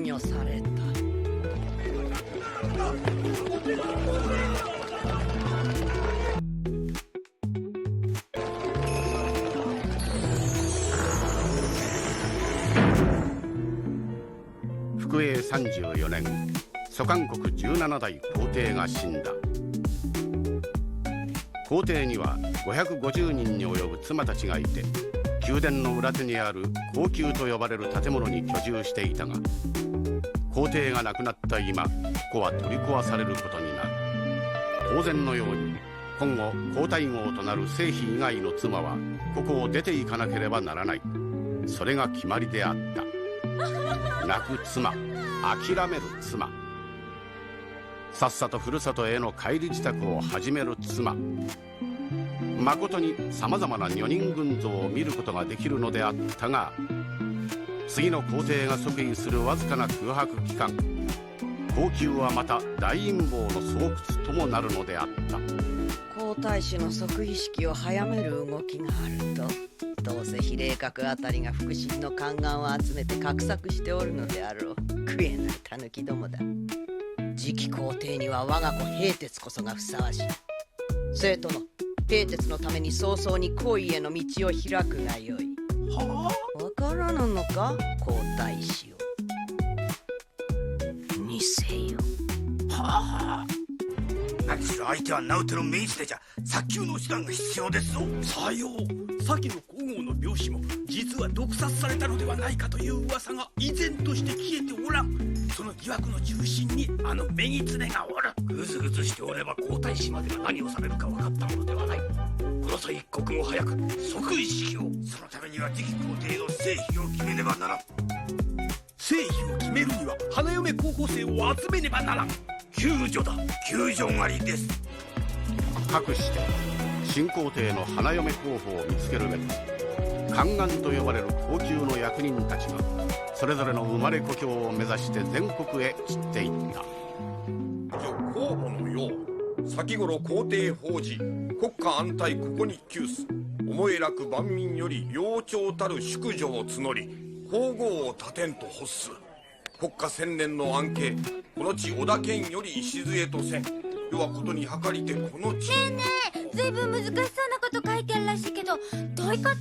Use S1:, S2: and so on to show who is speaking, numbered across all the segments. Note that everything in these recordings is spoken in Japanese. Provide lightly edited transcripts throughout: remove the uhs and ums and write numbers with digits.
S1: 崩御された。
S2: 福永34年、蘇韓国17代皇帝が死んだ。皇帝には550人に及ぶ妻たちがいて、宮殿の裏手にある皇宮と呼ばれる建物に居住していたが、皇帝が亡くなった今、ここは取り壊されることになる。当然のように今後皇太后となる正妃以外の妻はここを出ていかなければならない。それが決まりであった。泣く妻、諦める妻、さっさとふるさとへの帰り支度を始める妻。まことにさまざまな女人群像を見ることができるのであったが、次の皇帝が即位するわずかな空白期間、皇宮はまた大陰謀の巣窟ともなるのであった。
S1: 皇太子の即位式を早める動きがあると、どうせ比例閣あたりが腹心の宦官を集めて画策しておるのであろう。食えない狸どもだ。次期皇帝には我が子平鉄こそがふさわしい。生徒の平鉄のために早々に皇位への道を開くがよい。
S3: は
S1: あ、わからぬのか、皇太子を。にせよ。
S3: はあ、何しろ相手はナウテの命じてじゃ早急の手段が必要ですぞ。さよう、先の皇后の病死も実は毒殺されたのではないかという噂が依然として消えておらん。その疑惑の中心にあのメギツネがおる。ぐずぐずしておれば皇太子までが何をされるか分かったものではない。この際一刻も早く即位式を。そのためには次期皇帝の成否を決めねばならん。成否を決めるには花嫁候補生を集めねばならん。救助だ、救助狩りです。
S2: かくして新皇帝の花嫁候補を見つけるべく、宦官と呼ばれる高級の役人たちがそれぞれの生まれ故郷を目指して全国へ散っていった。
S4: 候補のよう、先頃皇帝法事国家安泰ここに急す、思えらく万民より幼鳥たる淑女を募り、皇后を立てんと欲す。国家千年の安慶、この地織田県より礎とせん。世はことに計りてこの地。
S5: ねえねえ、ずいぶん難しそうなこと書いてあるらしいけど、どういうこと？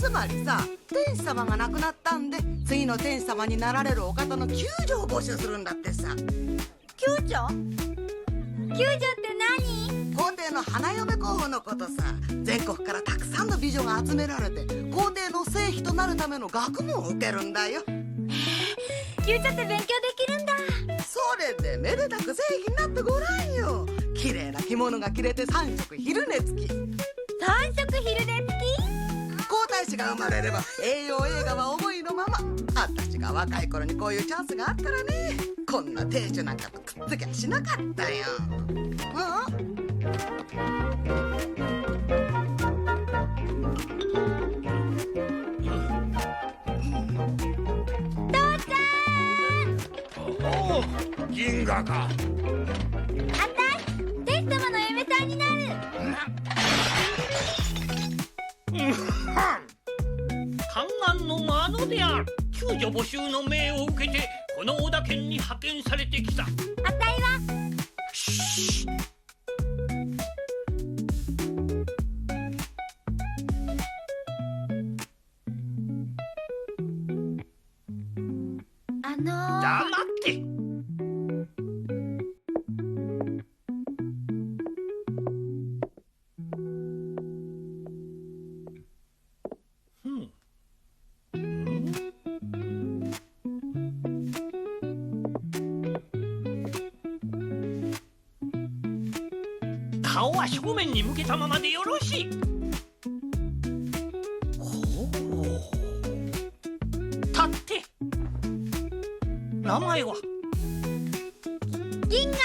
S6: つまりさ、天子様が亡くなったんで次の天子様になられるお方の救助を募集するんだってさ。
S5: 救助？救助って何？
S6: 皇帝の花嫁候補のことさ。全国からたくさんの美女が集められて皇帝の正妃となるための学問を受けるんだよ。
S5: 救助って勉強できるんだ。
S6: それでめでたく正妃になってごらんよ。綺麗な着物が着れて3食昼寝付き。
S5: 3食昼寝付き？
S6: 皇太子が生まれれば栄養映画は思いのまま。あたちが若い頃にこういうチャンスがあったらね、こんな亭主なんかとくっつきゃしなかったよ。
S3: 銀河か。
S5: あたい、天子様の嫁さんになる。
S7: 宦官の窓である。救助募集の命を受けてこの織田県に派遣されてきた。
S5: あたいは
S7: 黙って。顔は正面に向けたままでよろしい。立って。名前は？
S5: 銀河。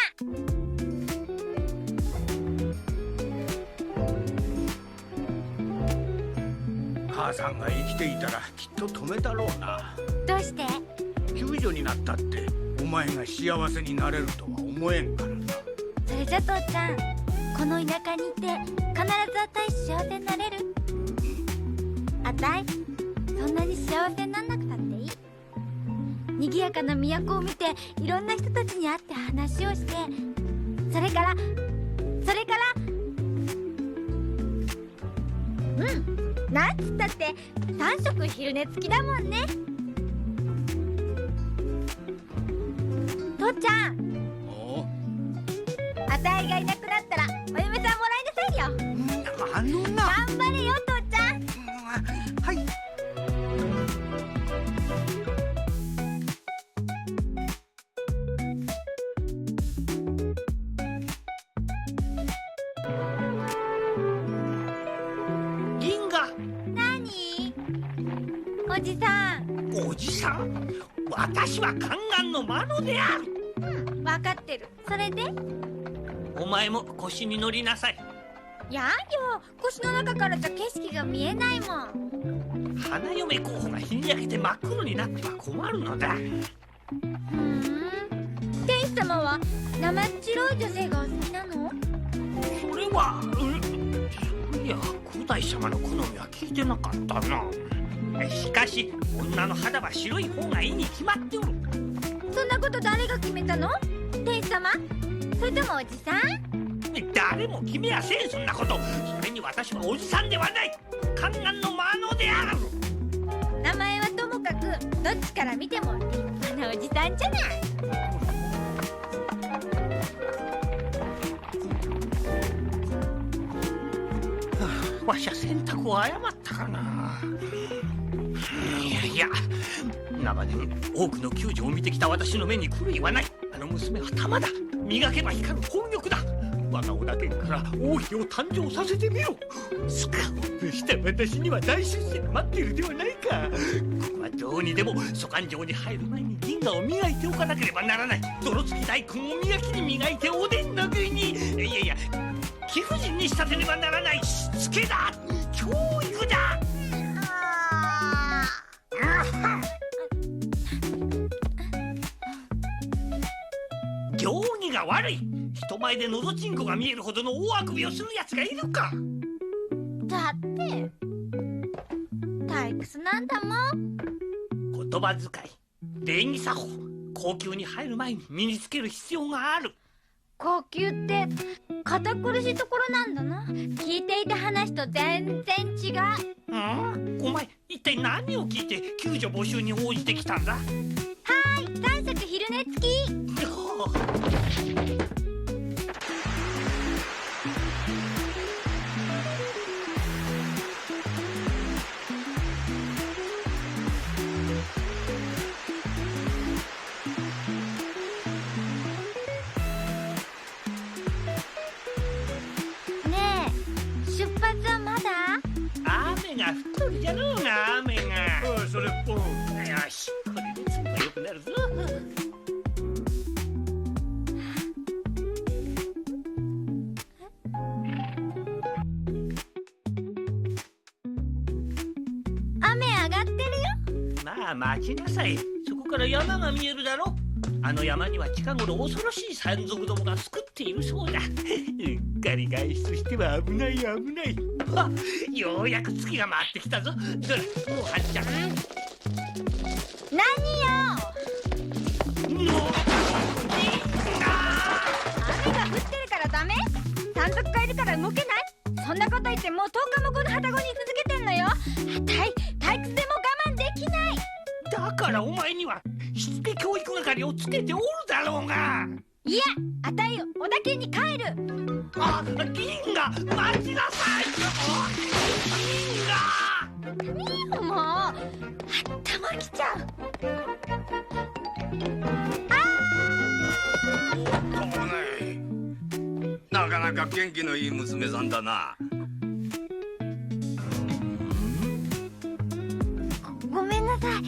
S3: 母さんが生きていたらきっと止めたろうな。
S5: どうして？
S3: 救助になったってお前が幸せになれるとは思えんからな。
S5: それじゃ父ちゃん、この田舎にいて必ずあたい幸せになれる？あたいそんなに幸せになんなくたっていい。賑やかな都を見ていろんな人たちに会って話をして、それからなんつったって3食昼寝付きだもんね。父ちゃん、あたいがいなくなったらお嫁さんもらいなさいよ。
S3: あのな。
S5: 頑張れよ父ちゃん。
S3: はい。
S7: 銀河。
S5: 何？おじさん。
S7: おじさん、私は宦官のマノである。
S5: 分かってる。それで？
S7: お前も腰に乗りなさい。
S5: やんよ、腰の中からじゃ景色が見えないもん。
S7: 花嫁候補が日に焼けて真っ黒になっては困るのだ。
S5: 天使様は生っ白い女性がお好きなの？
S7: それは、いや、古代様の好みは聞いてなかったな。しかし女の肌は白い方がいいに決まっておる。
S5: そんなこと誰が決めたの？天使様？それともおじさん？
S7: 誰も決めやせん、そんなこと。それに私はおじさんではない、宦官のマノである。
S5: 名前はともかくどっちから見ても立派なおじさんじゃない。
S7: わしゃ選択を誤ったかな。いや長年多くの救助を見てきた私の目に狂いはない。あの娘は玉だ。磨けば光る宝玉だ。我が小田家から王妃を誕生させてみろ。スカウトした私には大出世が待っているではないか。ここはどうにでも蘇官城に入る前に銀河を磨いておかなければならない。泥付き大根を磨きに磨いておでんの具に、いや貴婦人に仕立てねばならない。しつけだ、教育だ。行儀が悪い。人前でのどちんこが見えるほどの大あくびをするやつがいるか。
S5: だって退屈なんだもん。
S7: 言葉遣い、礼儀作法、高級に入る前に身につける必要がある。
S5: 高級って堅苦しいところなんだな。聞いていた話と全然違う。
S7: お前一体何を聞いて救助募集に応じてきたんだ？3
S5: 食昼寝付き。ねえ、出発はまだ？
S7: 雨が降っとるじゃろうが、雨が。それっぽん。よし、これで次は良くなるぞ。
S5: 雨上がってるよ。
S7: まあ待ちなさい。そこから山が見えるだろ。あの山には近頃恐ろしい山賊どもが作っているそうだ。うっかり外出しては危ない危ない。あ、ようやく月が回ってきたぞ。どれ、もうはっちゃん。
S5: 何よ。雨が降ってるからダメ？山賊がいるから動けない？そんなこと言ってもう10日もこの旅籠に居続けてんのよ。退屈でも我慢できない。
S7: だからお前にはしつけ教育係をつけておるだろうが。
S5: いや、あたい小田家に帰る。
S7: あ、銀河、待ちなさい。銀河。
S5: もう頭きちゃう。
S4: なかなか元気のいい娘さんだな。
S5: ごめんなさい。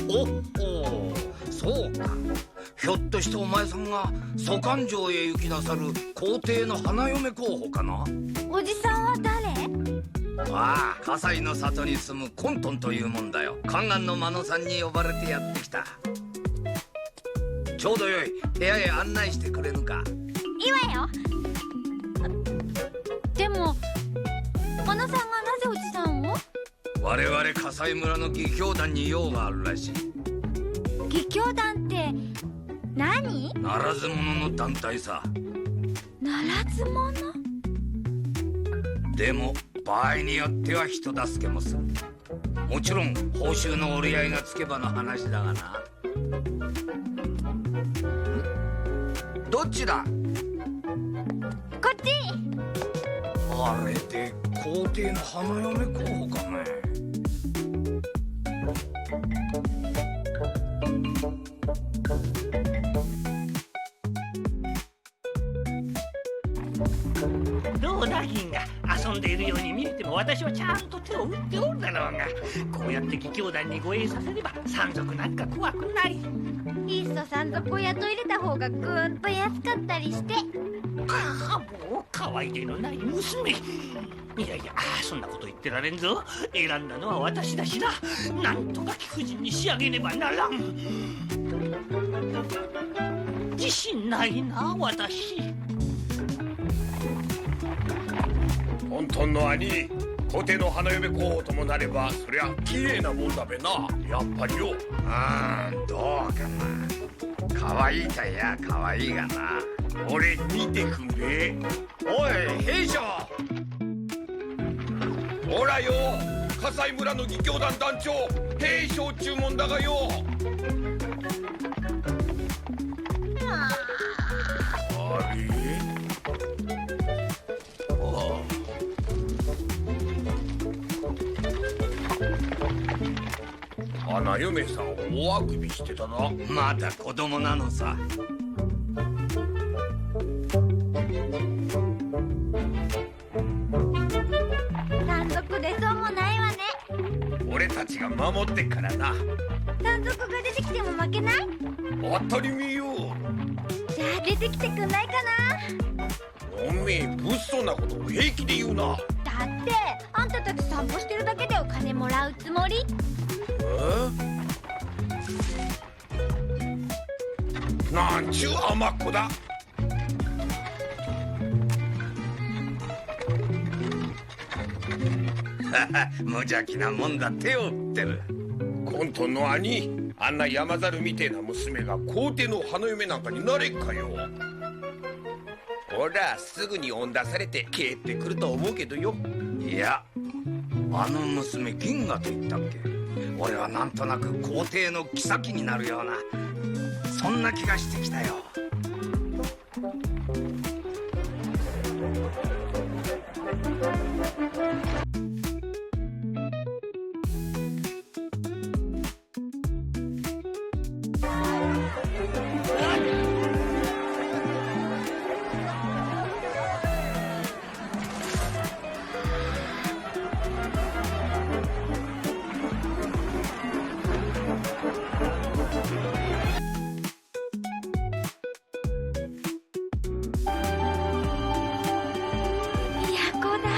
S4: おお、そうか。ひょっとしてお前さんが蘇官城へ行きなさる皇帝の花嫁候補かな？
S5: おじさんは誰？
S4: ああ、葛西の里に住むコントンというもんだよ。宦官の間野さんに呼ばれてやってきた。ちょうどよい。部屋へ案内してくれぬか？
S5: いいわよ。でも間野さんがなぜおじさんを？
S4: 我々葛西村の義兄団に用があるらしい。
S5: 義義教団って何？
S3: ならず者の団体さ。
S5: ならず者？
S3: でも場合によっては人助けもする。もちろん報酬の折り合いがつけばの話だがな。どっちだ？
S5: こっち。
S3: あれで皇帝の花嫁候補かね。
S7: どうだ銀河、遊んでいるように見えても私はちゃんと手を打っておるだろうが、こうやって義教団に護衛させれば山賊なんか怖くない。
S5: いっそ山賊を雇い入れた方がぐーんと安かったりして。
S7: ああ、もう可愛げのない娘。いやいや、そんなこと言ってられんぞ。選んだのは私だしな。なんとか貴婦人に仕上げねばならん。自信ないな、私。
S4: トントンの兄、皇帝の花嫁候補ともなればそりゃ綺麗なもんだべな、やっぱりよ。
S3: どうかな。可愛いかいや可愛いがな。
S4: 俺見てくんべ。おい兵将、ほらよ、葛西村の義教団団長兵将注文だがよ。あれ、花嫁さん大あくびしてたな。
S3: まだ子供なのさ。
S5: 山賊出そうもないわね。
S4: 俺たちが守ってっからな。
S5: 山賊が出てきても負けない？
S4: 当たり前よ。
S5: じゃあ出てきてくんないかな。
S4: おめえ物騒なことを平気で言うな。
S5: だってあんたたち散歩してるだけでお金もらうつもり？
S4: なんちゅう甘っこだ。
S3: 無邪気なもんだ、手を打ってる。
S4: コントンの兄、あんな山猿みてえな娘が皇帝の花嫁なんかになれっかよ。ほらすぐに追ん出されて帰ってくると思うけどよ。
S3: いや、あの娘銀河と言ったっけ。俺はなんとなく皇帝の妃になるような、そんな気がしてきたよ。
S5: 都だ。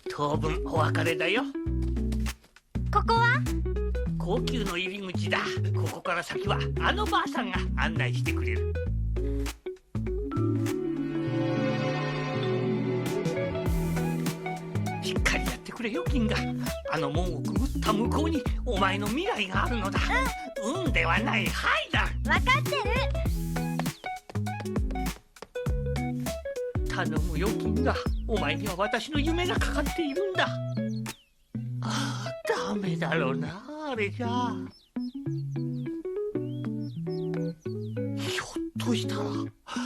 S7: 当分お別れだよ。
S5: ここは？
S7: 高級の入り口だ。ここから先はあのばあさんが案内してくれる。しっかりやってくれよ銀河。あの門をくぐった向こうにお前の未来があるのだ。運ではないはいだ。
S5: 分かってる。
S7: 頼むよ銀河。お前には私の夢がかかっているんだ。ああ、ダメだろうな、あれじゃあ。ひょっとしたら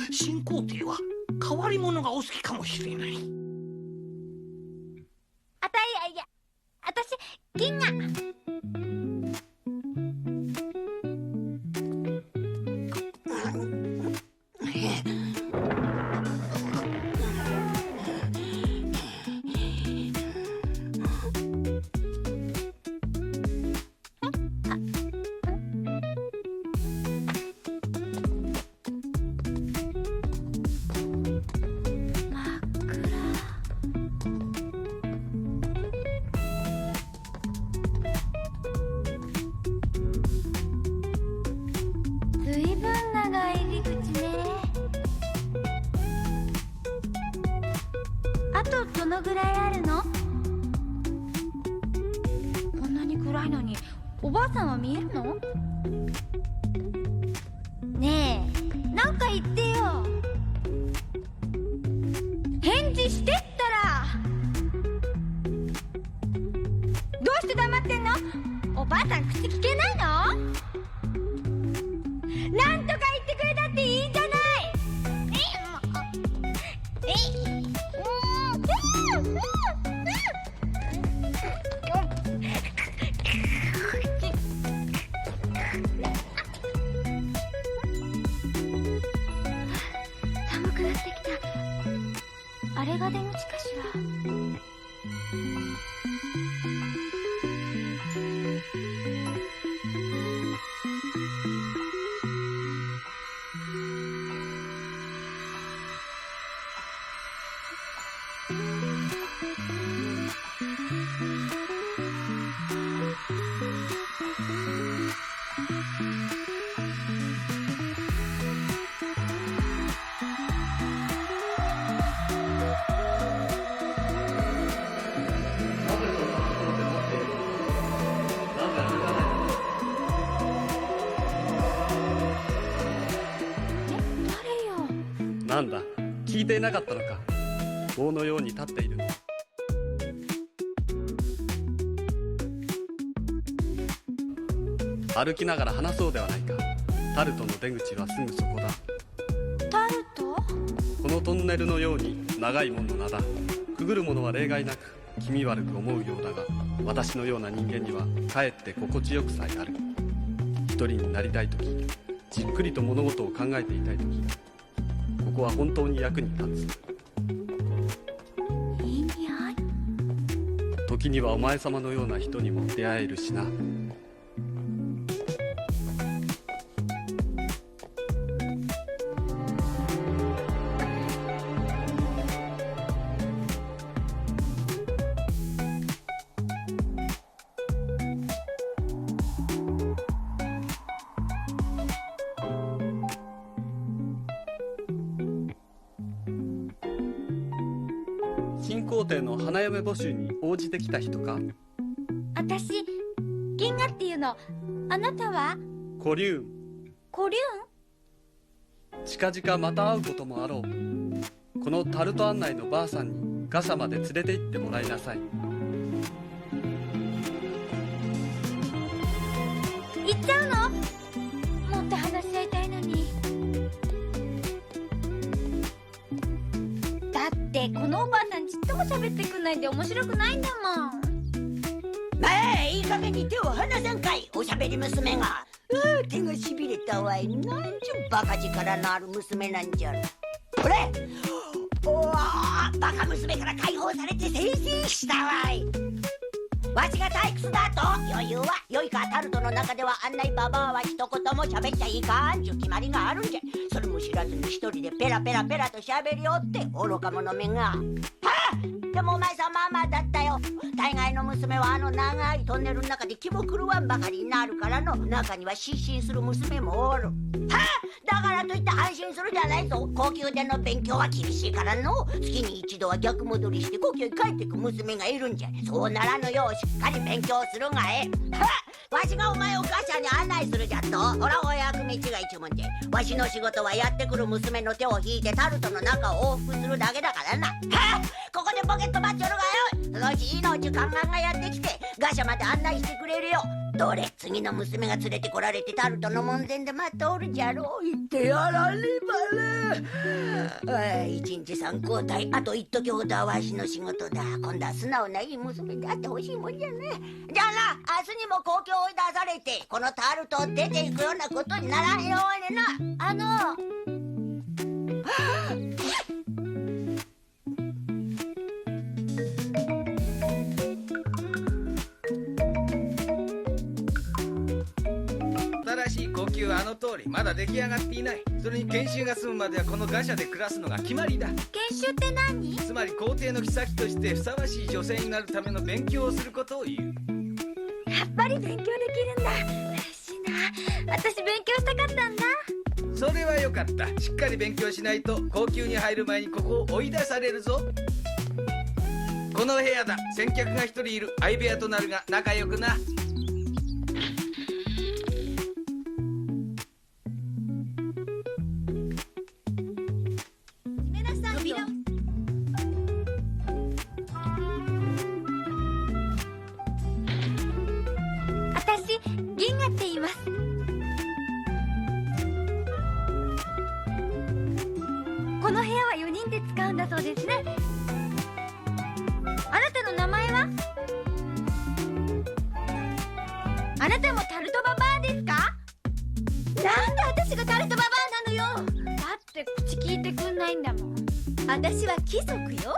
S7: 新皇帝は変わり者がお好きかもしれない。
S5: いや私銀河。ずいぶん長い入りのぐらいあるの？こんなに暗いのにおばあさんは見えるの？ねえ、なんか言ってよ。返事してったら。どうして黙ってんの？おばあさん口聞けないの？なんとか言ってくれたっていいじゃない。寒くなってきた。あれが出口かしら。
S8: なんだ、聞いていなかったのか。棒のように立っているの。歩きながら話そうではないか。タルトの出口はすぐそこだ。
S5: タルト？
S8: このトンネルのように長い門の名だ。くぐる者は例外なく気味悪く思うようだが、私のような人間にはかえって心地よくさえある。一人になりたいとき、じっくりと物事を考えていたいとき、ここは本当に役に立つ。
S5: いい匂い。
S8: 時にはお前様のような人にも出会えるしな。新皇帝の花嫁募集に応じてきた人か？
S5: 私、銀河っていうの。あなたは？
S8: コリューン。
S5: コリューン？
S8: 近々また会うこともあろう。このタルト案内のばあさんにガシャまで連れて行ってもらいなさい。
S5: 行っちゃうの？もっと話し合いたいのに。だってこのおばあさんちっとも喋ってくんないで面白くないんだもん。
S9: まあいい加減に手を離さんかい、おしゃべり娘が。手がしびれたわい。なんちゅうバカ力のある娘なんじゃろ。これおー、バカ娘から解放されて清々したわい。わしが退屈だと余裕は良いか。タルトの中では案内ババアは一言も喋っちゃいかんちゅう決まりがあるんじゃ。それも知らずに一人でペラペラペラと喋りおって愚か者めが。はあ、でもお前さんまあまあだったよ。大概の娘はあの長いトンネルの中で気も狂わんばかりになるからの。中には失神する娘もおる。はあ、だからといって安心するじゃないぞ。高級での勉強は厳しいからの。月に一度は逆戻りして故郷に帰ってく娘がいるんじゃ。そうならぬようしっかり勉強するがええ。はあ、わしがお前をガシャに案内するじゃと。ほらお役目違いちゅうもんじゃ。わしの仕事はやってくる娘の手を引いてタルトの中を往復するだけだからな。はあ、ここでポケット待っちょるがよ。そのうちいいのうちカンカンがやってきてガシャまで案内してくれるよ。どれ、次の娘が連れてこられてタルトの門前で待っておるじゃろう。言ってやらねばな。一日3交代、あと一時ほどはわしの仕事だ。今度は素直ないい娘であってほしいもんじゃね。じゃあな、明日にも公共を追い出されてこのタルトを出ていくようなことにならんようにな。
S3: 新しい呼吸はあの通りまだ出来上がっていない。それに研修が済むまではこのガシャで暮らすのが決まりだ。
S5: 研修って何？
S3: つまり皇帝の妃としてふさわしい女性になるための勉強をすることを言う。
S5: やっぱり勉強できるんだ。嬉しいな。私勉強したかったんだ。
S3: それはよかった。しっかり勉強しないと高級に入る前にここを追い出されるぞ。この部屋だ。先客が一人いる。相部屋となるが仲良くな。
S5: ごめんなさいよ。私銀河って言います。この部屋は4人で使うんだそうですね。あなたの名前は？あなたもタルトババアですか？なんで私がタルトババアなのよ。だって口聞いてくんないんだもん。私は貴族よ。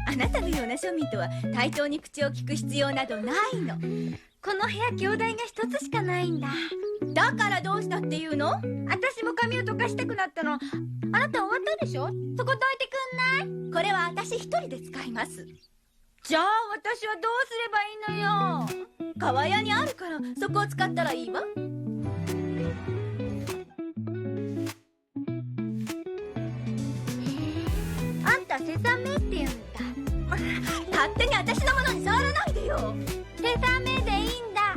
S5: あなたのような庶民とは対等に口を聞く必要などないの。この部屋兄弟が一つしかないんだ。だからどうしたっていうの？私も髪を溶かしたくなったの。あなた終わったでしょ？そこどいてくんない？これは私一人で使います。じゃあ私はどうすればいいのよ。川屋にあるからそこを使ったらいいわ。あんたセサメって言うんだ。勝手に私のものに触らないでよ。セサメでいいんだ。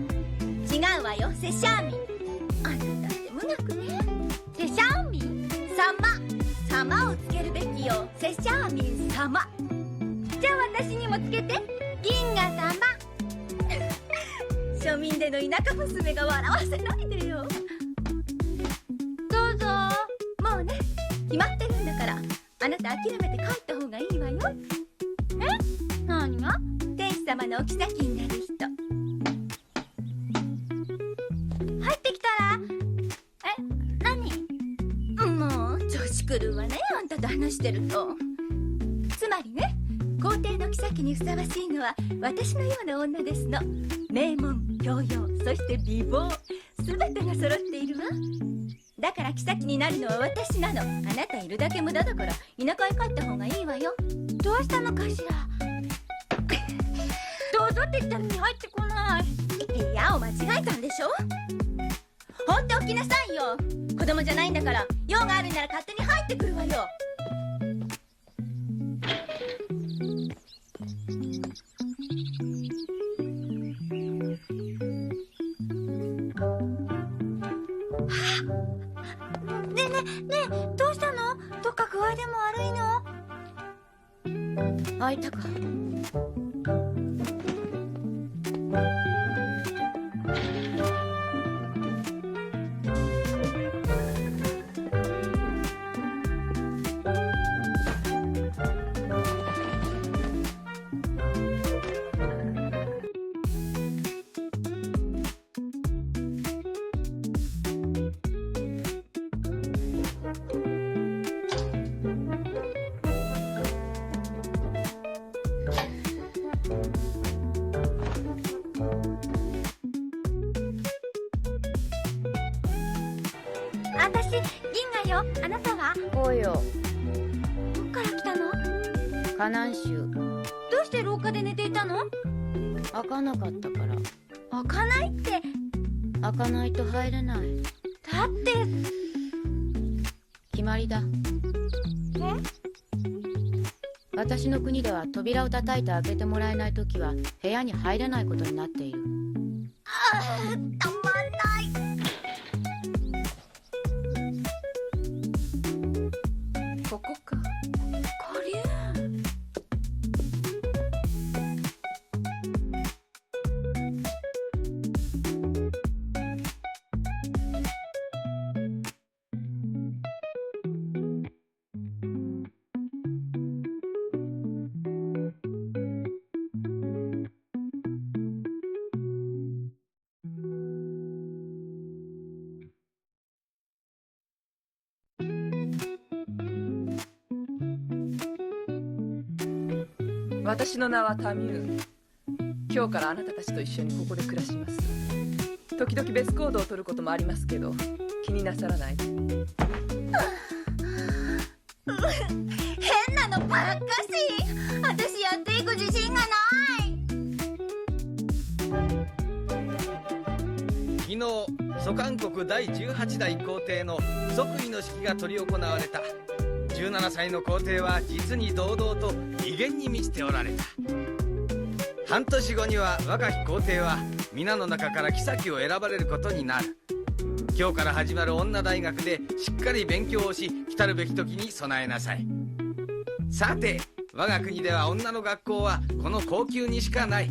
S5: 違うわよ、セシャーミン。あなたって無学ね。セシャーミン様をつけるべきよ。セシャーミン様。じゃあ私にもつけて。銀河様。庶民での田舎娘が笑わせないでよ。どうぞ。もうね、決まってるんだからあなた諦めて帰った方がいいわよ。え？何が？天使様のお妃になる人。入ってきたら。何？もう調子狂うわね、あんたと話してると。つまりね、皇帝の妃にふさわしいのは私のような女ですの。名門、教養、そして美貌、すべてが揃っているわ。だから妃になるのは私なの。あなたいるだけ無駄だから田舎へ帰った方がいいわよ。どうしたのかしら。どうぞって言ったのに入ってこない。いや、お間違えたんでしょ。放っておきなさいよ。子供じゃないんだから、用があるなら勝手に入ってくるわよ。ねえ、どうしたの？どっか具合でも悪いの？開いたか。私、銀河よ。あなたは？
S10: こうよ。
S5: どっから来たの？
S10: 河南州。
S5: どうして廊下で寝ていたの？
S10: 開かなかったから。
S5: 開かないって。
S10: 開かないと入れない。
S5: だって。
S10: 決まりだ。私の国では扉を叩いて開けてもらえないときは部屋に入れないことになっている。
S5: たまんない。ここか。こりゃ。
S11: 私の名はタミューン。今日からあなたたちと一緒にここで暮らします。時々別行動を取ることもありますけど気になさらないで。
S5: 変なのばっかし。私やっていく自信がない。
S3: 昨日蘇韓国第18代皇帝の即位の式が執り行われた。17歳の皇帝は実に堂々と威厳に満ちておられた。半年後には若き皇帝は皆の中から妃を選ばれることになる。今日から始まる女大学でしっかり勉強をし、来たるべき時に備えなさい。さて、我が国では女の学校はこの皇宮にしかない。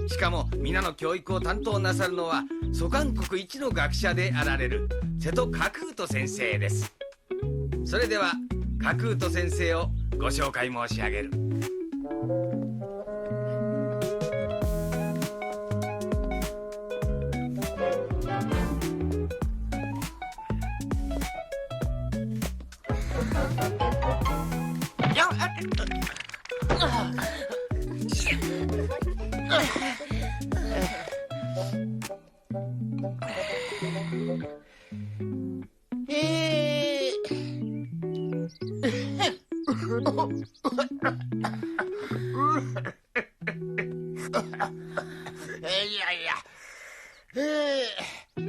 S3: しかも皆の教育を担当なさるのは蘇韓国一の学者であられる瀬戸角人先生です。それでは角人先生をご紹介申し上げる。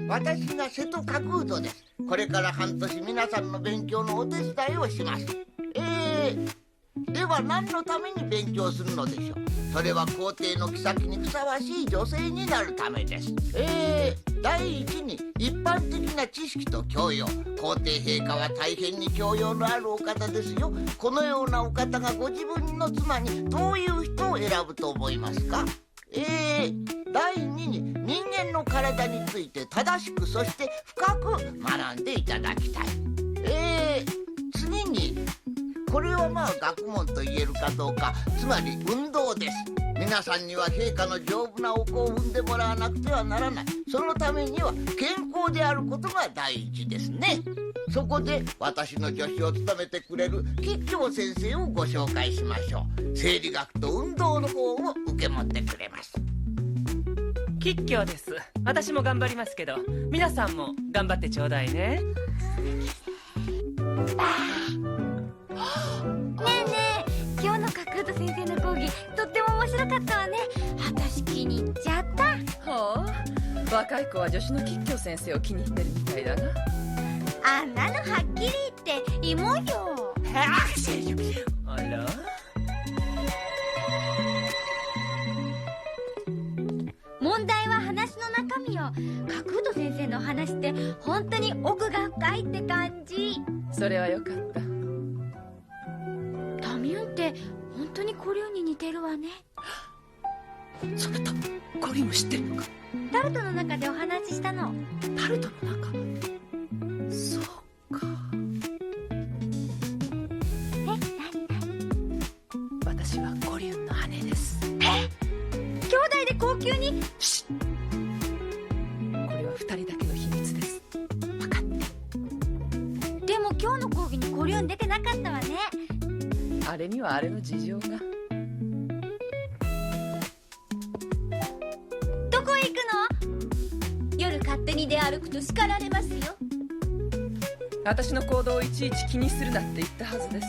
S12: 私が瀬戸角人です。これから半年皆さんの勉強のお手伝いをします。では何のために勉強するのでしょう。それは皇帝の妃にふさわしい女性になるためです。第一に一般的な知識と教養。皇帝陛下は大変に教養のあるお方ですよ。このようなお方がご自分の妻にどういう人を選ぶと思いますか。第二に人間の体について正しくそして深く学んでいただきたい。次にこれは学問と言えるかどうか、つまり運動です。皆さんには陛下の丈夫なお子を産んでもらわなくてはならない。そのためには健康であることが第一ですね。そこで私の助手を務めてくれる吉京先生をご紹介しましょう。生理学と運動の方を受け持ってくれます。
S11: 吉京です。私も頑張りますけど、皆さんも頑張ってちょうだいね。
S5: ねえねえ、今日の角人先生の講義とっても面白かったわね。私気に入っちゃった。
S11: ほう、若い子は助手の吉京先生を気に入ってるみたいだな。
S5: あんなのはっきり言って芋よ。
S11: あら、
S5: 問題は話の中身よ。角人先生の話って本当に奥が深いって感じ。
S11: それはよかった。
S5: タミュンって本当にコリュンに似てるわね。
S11: そなたコリュンを知ってるのか。
S5: タルトの中でお話ししたの。
S11: タルトの中。そうか。
S5: 何
S11: 私はコリュンの姉です。
S5: 兄弟で高級に。
S11: シッ、これは2人だけの秘密です。分かって。
S5: でも今日の講義にコリュン出てなかったわね。
S11: あれにはあれの事情が。
S5: どこへ行くの？夜勝手に出歩くと叱られますよ。
S11: 私の行動をいちいち気にするなって言ったはずです。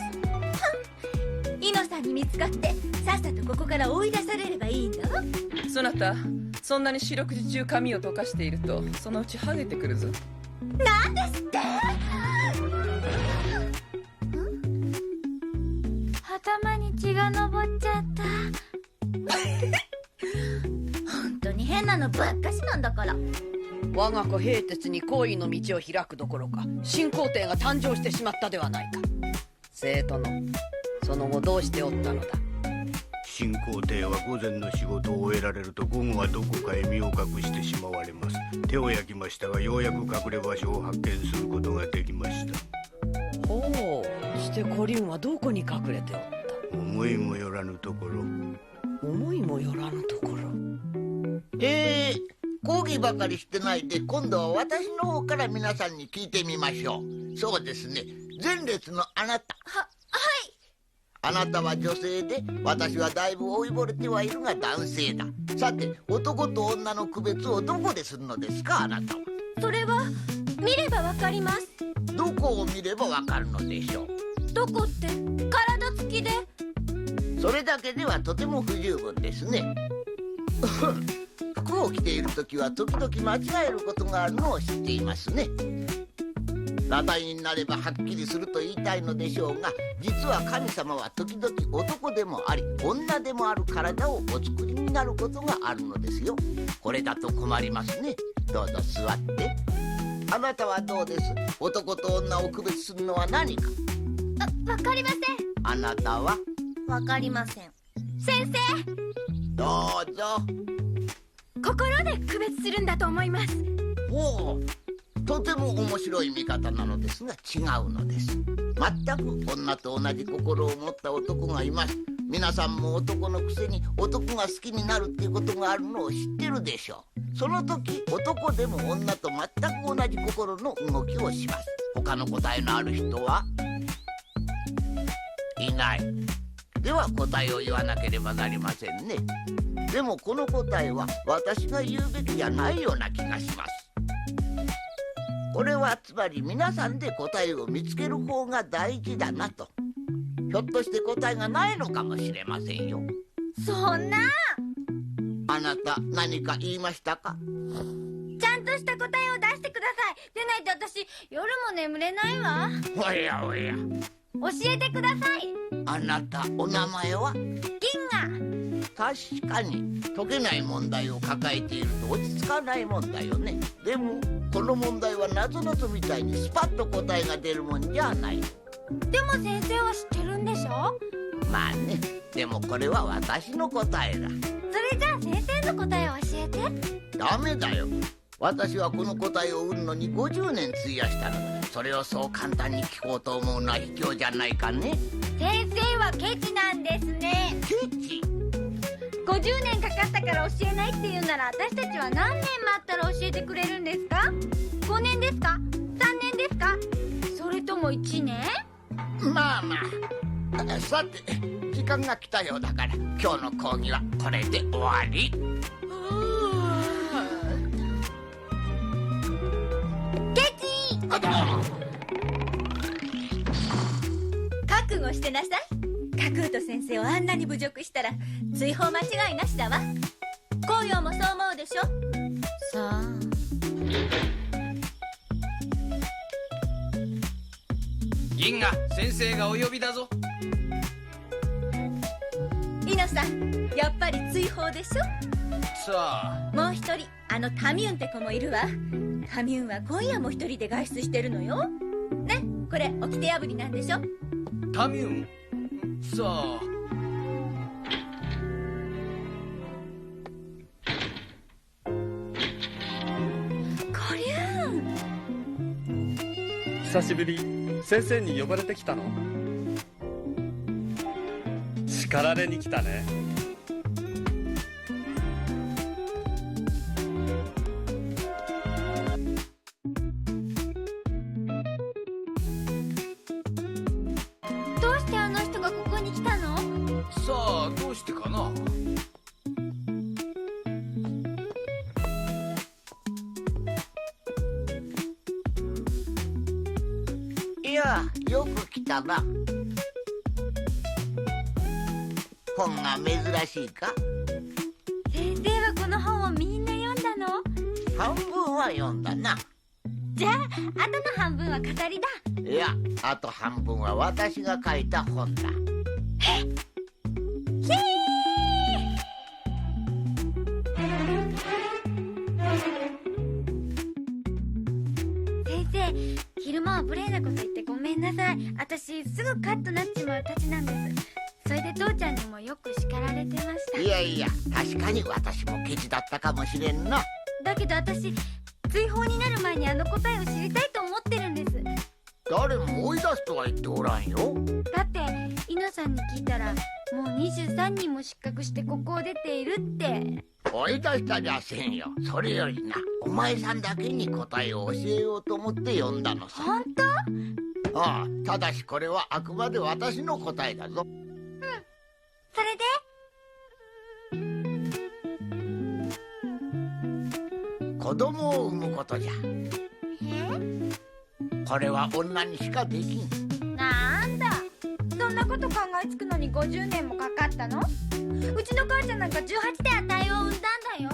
S5: イノさんに見つかってさっさとここから追い出されればいいんだわ。
S11: そなた、そんなに四六時中髪を溶かしているとそのうちハゲてくるぞ。
S5: なんですって？頭に血が上っちゃった。本当に変なのばっかしなんだから。
S1: 我が子平鉄に皇位の道を開くどころか新皇帝が誕生してしまったではないか。生徒のその後どうしておったのだ。
S13: 新皇帝は午前の仕事を終えられると午後はどこかへ身を隠してしまわれます。手を焼きましたがようやく隠れ場所を発見することができました。
S1: ほうしてコリュンはどこに隠れておった。
S13: 思いもよらぬところ。
S1: 思いもよらぬところ。
S12: 講義ばかりしてないで今度は私の方から皆さんに聞いてみましょう。そうですね、前列のあなた。
S5: はい。
S12: あなたは女性で私はだいぶ老いぼれてはいるが男性だ。さて男と女の区別をどこでするのですか、あなたは。
S5: それは見ればわかります。
S12: どこを見ればわかるのでしょう。
S5: どこって体つきで。
S12: それだけではとても不十分ですね。服を着ているときは時々間違えることがあるのを知っていますね。裸体になればはっきりすると言いたいのでしょうが、実は神様は時々男でもあり女でもある体をお作りになることがあるのですよ。これだと困りますね。どうぞ座って。あなたはどうです？男と女を区別するのは何か？
S5: わかりません。
S12: あなたは？
S5: わかりません。先生、
S12: どうぞ。
S5: 心で区別するんだと思います。
S12: ほう、とても面白い見方なのですが違うのです。全く女と同じ心を持った男がいます。皆さんも男のくせに男が好きになるっていうことがあるのを知ってるでしょう。その時男でも女と全く同じ心の動きをします。他の答えのある人はいない。では答えを言わなければなりませんね。でもこの答えは私が言うべきじゃないような気がします。これはつまり皆さんで答えを見つける方が大事だなと。ひょっとして答えがないのかもしれませんよ。
S5: そんな。
S12: あなた何か言いましたか？
S5: ちゃんとした答えを出してください。でないと私夜も眠れないわ。
S12: おやおや。
S5: 教えてください。
S12: あなたお名前は？
S5: 銀
S12: 河。確かに解けない問題を抱えていると落ち着かないもんだよね。でもこの問題はなぞなぞみたいにスパッと答えが出るもんじゃない。
S5: でも先生は知ってるんでしょ？
S12: まあね。でもこれは私の答えだ。
S5: それじゃあ先生の答えを教えて。
S12: ダメだよ。私はこの答えを売るのに50年費やしたのだ。それをそう簡単に聞こうと思うのは卑怯じゃないかね。
S5: 先生はケチなんですね。
S12: ケチ
S5: ？50年かかったから教えないって言うなら私たちは何年待ったら教えてくれるんですか？5年ですか？3年ですか？それとも1年？
S12: まあまあ、さて時間が来たようだから今日の講義はこれで終わり。
S5: ケチ！覚悟してなさい。カクート先生をあんなに侮辱したら追放間違いなしだわ。紅葉もそう思うでしょ？
S10: さあ。
S3: 銀河先生がお呼びだぞ。
S5: イノさん、やっぱり追放でしょ？
S3: さあ。
S5: もう一人あのタミュンって子もいるわ。タミュンは今夜も一人で外出してるのよ。ね、これ掟破りなんでしょ？
S3: タミュン。さあ。
S5: コリューン。
S8: 久しぶり。先生に呼ばれてきたの？叱られに来たね。
S5: どうしてあの人がここに来たの？
S3: さあ、どうしてかな。
S12: いや、よく来たな。本が珍しいか？
S5: 先生はこの本をみんな読んだの？
S12: 半分は読んだな。
S5: じゃああとの半分は語りだ。
S12: いや、あと半分は私が書いた本だ。
S5: えっ？ひー！先生、昼間は無礼なこと言ってごめんなさい。私すぐカッとなっちまうたちなんです。それで父ちゃんにもよく叱られてました。
S12: いやいや、確かに私もケチだったかもしれんな。
S5: だけど私追放になる前にあの答えを知りたいと思ってるんです。
S12: 誰も追い出すとは言っておらんよ。
S5: だってイノさんに聞いたらもう23人も失格してここを出ているって。
S12: 追い出したじゃせんよ。それよりな、お前さんだけに答えを教えようと思って呼んだのさ。
S5: 本当？
S12: ああ、ただしこれはあくまで私の答えだぞ。
S5: それで？
S12: 子供を産むことじゃ。これは女にしかできん。
S5: なんだ、そんなこと考えつくのに50年もかかったの？うちの母ちゃんなんか18であたいを産んだんだよ。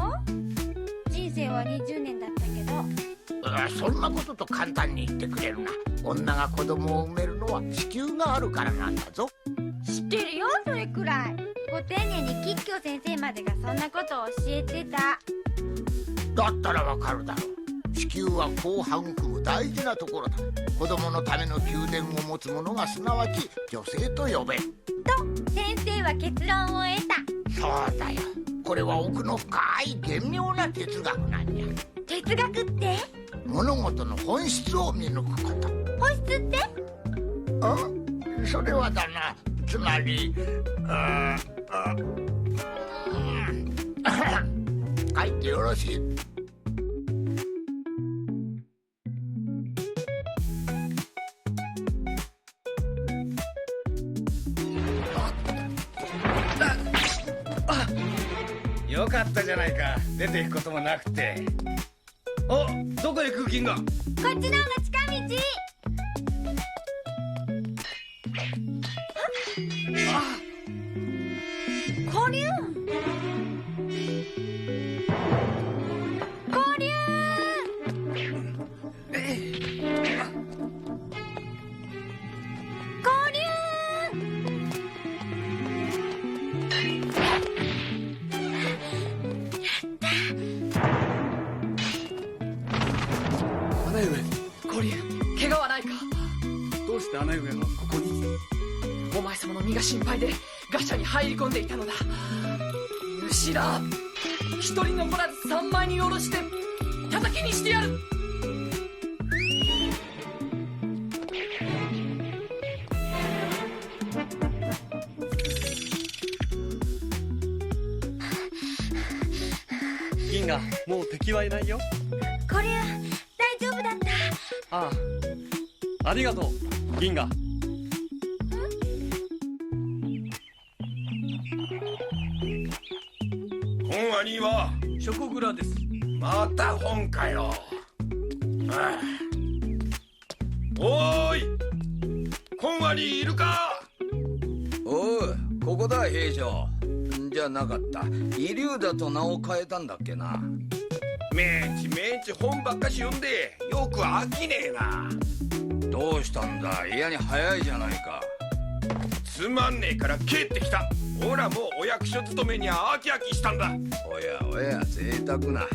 S5: 人生は20年だったけど。
S12: そんなことと簡単に言ってくれるな。女が子供を産めるのは子宮があるからなんだぞ。
S5: 知ってるよ、それくらい。ご丁寧に吉京先生までがそんなことを教えてた。
S12: だったらわかるだろう。子宮は子を育む大事なところだ。子供のための宮殿を持つ者がすなわち女性と呼べる
S5: と先生は結論を得た。
S12: そうだよ。これは奥の深い玄妙な哲学なんじゃ。
S5: 哲学って？
S12: 物事の本質を見抜くこと。
S5: 本質って？
S12: それはだな、つまり書いてよろしい。
S3: よかったじゃないか、出ていくこともなくて。お、どこへ空気が。こ
S5: っちの方が近道。コリュウコリュ
S8: 姉上、
S11: コリュウ、怪我はないか。
S8: どうして姉上がここに？
S11: お前様の身が心配でガシャに入り込んでいたのだ。主だ、一人残らず3枚に下ろして叩きにしてやる。
S8: 銀河、もう敵はいないよ。
S5: コリュウ、大丈夫だった。
S8: ああ、ありがとう銀河。
S4: 本兄は
S7: ショコグラです。
S4: また本かよ。おーい、本兄いるか？
S14: おう、ここだ兵長。じゃなかった、イリューダと名を変えたんだっけな。
S4: めいち本ばっかし読んでよく飽きねえな。
S14: どうしたんだ、嫌に早いじゃないか。
S4: つまんねえから帰ってきた。ほらもうお役所勤めには飽きしたんだ。
S14: おやおや、贅沢な。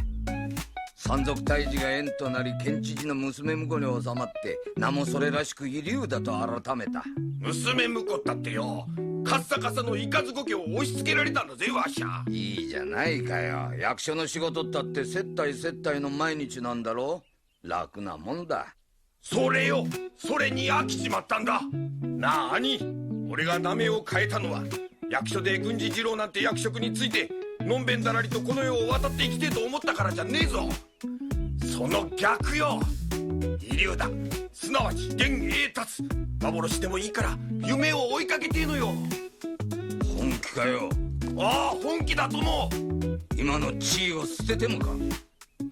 S14: 山賊退治が縁となり県知事の娘婿に収まって、名もそれらしくイリューダと改めた。
S4: 娘婿ったってよ、カッサカサのイカズゴ家を押し付けられたんだぜ、わしゃ。
S14: いいじゃないかよ。役所の仕事ったって接待の毎日なんだろ。楽なもんだ。
S4: それよ、それに飽きちまったんだ。なあ兄、俺が名前を変えたのは役所で軍事次郎なんて役職についてのんべんだらりとこの世を渡って生きてえと思ったからじゃねえぞ。その逆よ。イリューダ、すなわち現英達、幻でもいいから夢を追いかけてえのよ。
S14: 本気かよ。
S4: ああ、本気だとも。
S14: 今の地位を捨ててもか。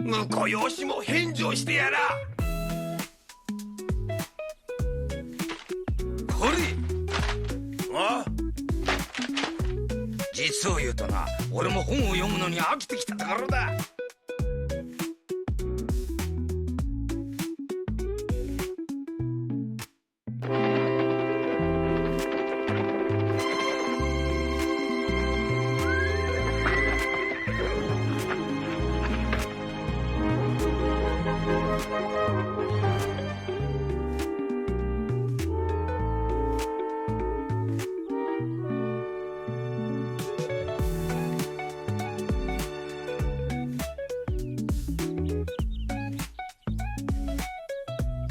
S4: 婿養子も返上してやら。
S14: これ
S4: あ、
S14: 実を言うとな、俺も本を読むのに飽きてきたところだ。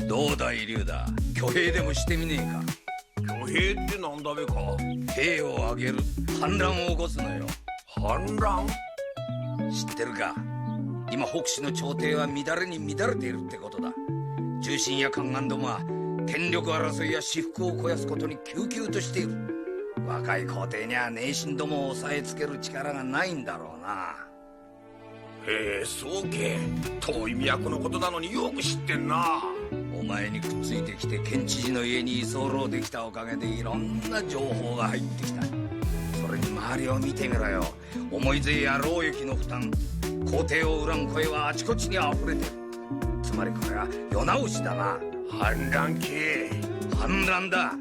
S14: どうだイリューダ、挙兵でもしてみねえか。
S4: 挙兵ってなんだべか。
S14: 兵を挙げる、反乱を起こすのよ。
S4: 反乱？
S14: 知ってるか。今北市の朝廷は乱れに乱れているってことだ。重臣や宦官どもは権力争いや私腹を肥やすことに急々としている。若い皇帝には内心どもを押さえつける力がないんだろうな。
S4: へえ、そうけ。遠い都のことなのによく知ってんな。
S14: お前にくっついてきて県知事の家に居候できたおかげでいろんな情報が入ってきた。それに周りを見てみろよ。重い税や労役の負担、皇帝を恨む声はあちこちに溢れてる。つつまりこれは世直しだな。
S4: 反乱期。
S14: 反乱だ。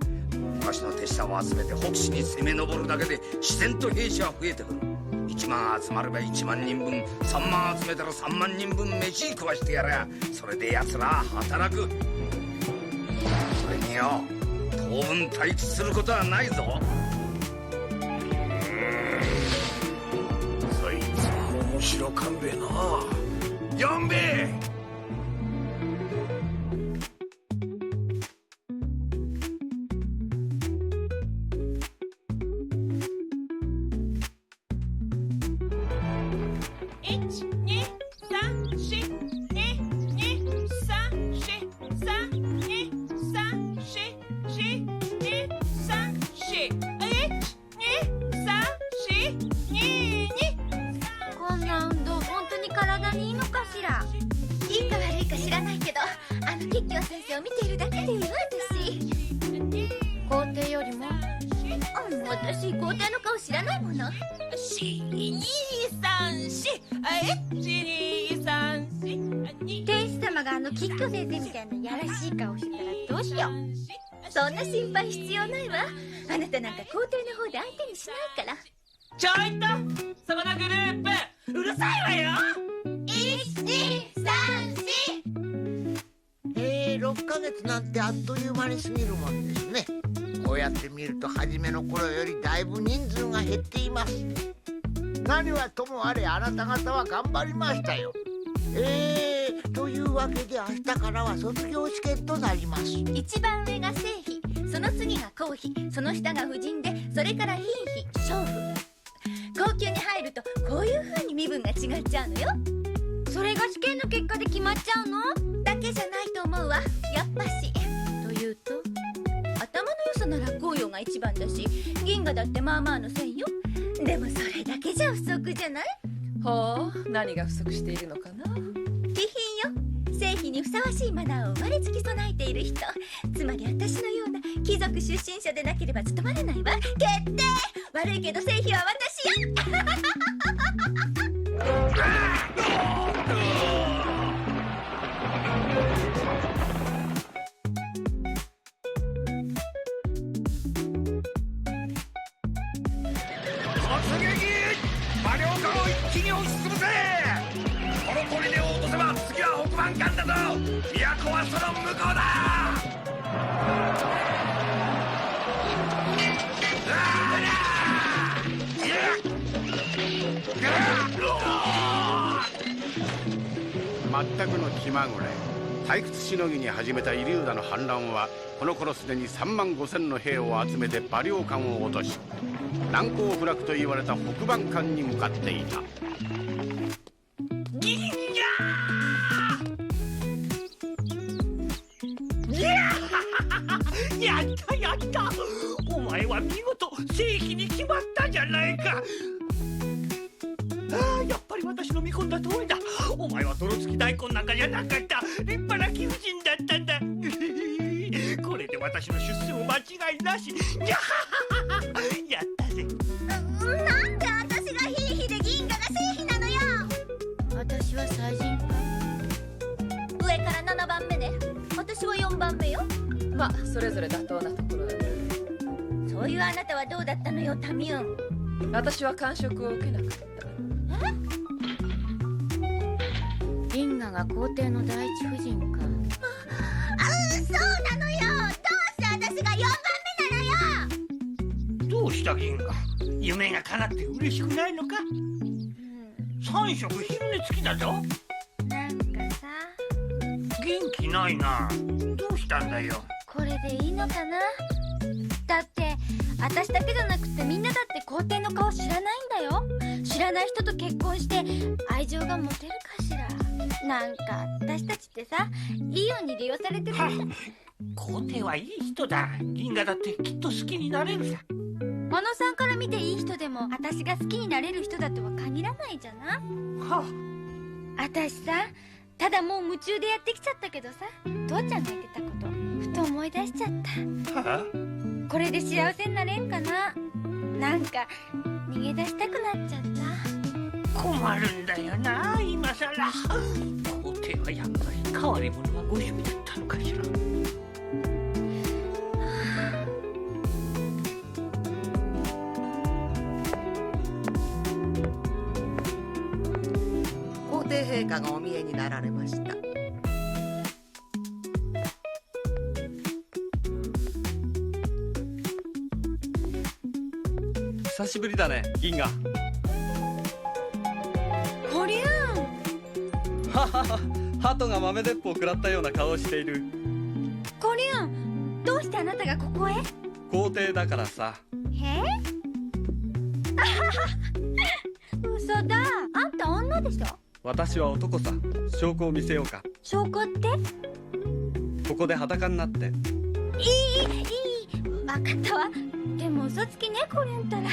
S14: 昔の手下を集めて北市に攻め上るだけで自然と兵士は増えてくる。1万集まれば1万人分、3万集めたら3万人分飯食わしてやら、それで奴らは働く。それによ、当分退屈することはないぞ。
S4: そいつは面白かんべえな。呼んべえ。
S5: こんな運動本当に体にいいのかしら。いいか悪いか知らないけど、あの吉京先生を見ているだけでいいわ私。
S10: 皇帝よりも
S5: 私皇帝の顔知らないもの。天使様があの吉京先生みたいなやらしい顔してたらどうしよう。そんな心配必要ないわ。あなたなんか皇帝の方で相手にしないから。
S7: ちょいとそこのグループうるさいわよ。
S12: 6ヶ月なんてあっという間に過ぎるもんですね。こうやって見ると初めの頃よりだいぶ人数が減っています。何はともあれあなた方は頑張りましたよ。というわけで明日からは卒業試験となります。
S5: 一番上が正妃、その次が皇妃、その下が夫人で、それから嬪妃、娼婦。高級に入るとこういう風に身分が違っちゃうのよ。それが試験の結果で決まっちゃうのだけじゃないと思うわ、やっぱし。というと、頭の良さなら紅葉が一番だし、銀河だってまあまあの線よ。でもそれだけじゃ不足じゃない？
S11: ほう、何が不足しているのかな。
S5: 貴賓よ。正妃にふさわしいマナーを生まれつき備えている人。つまり私のような貴族出身者でなければ務まれないわ。決定。悪いけど正妃は私よ。
S14: 突撃！馬良艦を一気に押しつぶせ！この砦を落とせば次は北蛮艦だぞ！都はその向こうだ！
S2: 全くの気まぐれ。退屈しのぎに始めたイリューダの反乱はこの頃すでに3万5千の兵を集めて馬良艦を落とし、難攻不落と言われた北蛮艦に向かっていた。
S7: 銀河！やったやった！お前は見事正規に決まったじゃないか。やっぱり私の見込んだ通りだ。お前は泥付き大根なんかじゃなかった。立派な貴婦人だったんだ。これで私の出世も間違いなし。やったぜ。
S5: なんで私がヒーヒで銀河が正妃なのよ。
S10: 私は祭人か。
S5: 上から7番目ね。私は4番目よ。
S11: まあそれぞれ妥当なところだね。
S5: そういうあなたはどうだったのよ、タミュン。
S11: 私は感触を受けなかった。
S10: 銀河が皇帝の第一夫人か。
S5: そうなのよ。どうして私が4番目なのよ。
S7: どうした銀河？夢が叶って嬉しくないのか？3食昼寝付きだぞ。
S5: なんかさ、
S7: 元気ないな。どうしたんだよ。
S5: これでいいのかな。だって私だけじゃなくてみんなだって皇帝の顔知らないんだよ。知らない人と結婚して愛情が持てるかしら。なんか私たちってさ、いいように利用されてるんだ。
S7: 皇帝はいい人だ。銀河だってきっと好きになれるさ。
S5: モノさんから見ていい人でも私が好きになれる人だとは限らないじゃな。私さ、ただもう夢中でやってきちゃったけどさ、父ちゃんが言ってたことふと思い出しちゃった。これで幸せになれんかな。なんか逃げ出したくなっちゃった。
S7: 困るんだよな今さら。皇帝生はやっぱり変わり者がご趣味だったのかしら。
S6: 皇帝陛下がお見えになられました。
S8: 久しぶりだね、銀河。
S5: コリューン。
S8: ははは、鳩が豆鉄砲を食らったような顔をしている。
S5: コリューン、どうしてあなたがここへ？
S8: 皇帝だからさ。
S5: あはは、嘘だ。あんた女でしょ。
S8: 私は男さ。証拠を見せようか。
S5: 証拠って？
S8: ここで裸になって。
S5: いい、分かったわ。でも嘘つきね、コリュンったら。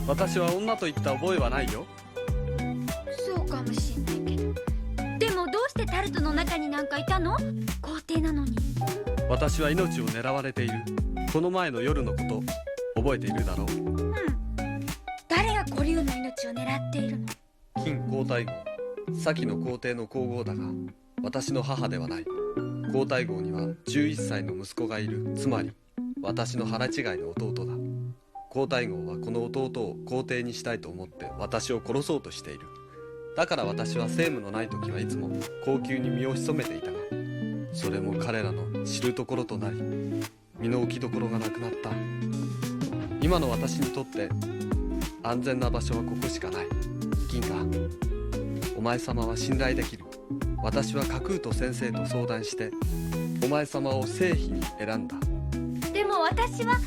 S8: 私は女と言った覚えはないよ。
S5: そうかもしんないけど。でもどうしてタルトの中になんかいたの？皇帝なのに。
S8: 私は命を狙われている。この前の夜のこと覚えているだろう。
S5: 誰がコリュンの命を狙っているの？
S8: 金皇太后、先の皇帝の皇后だが、私の母ではない。皇太后には11歳の息子がいる。つまり私の腹違いの弟だ。皇太后はこの弟を皇帝にしたいと思って私を殺そうとしている。だから私は政務のない時はいつも後宮に身を潜めていたが、それも彼らの知るところとなり、身の置きどころがなくなった。今の私にとって安全な場所はここしかない。銀河、お前様は信頼できる。私はカクート先生と相談してお前様を正妃に選んだ。
S5: でも私は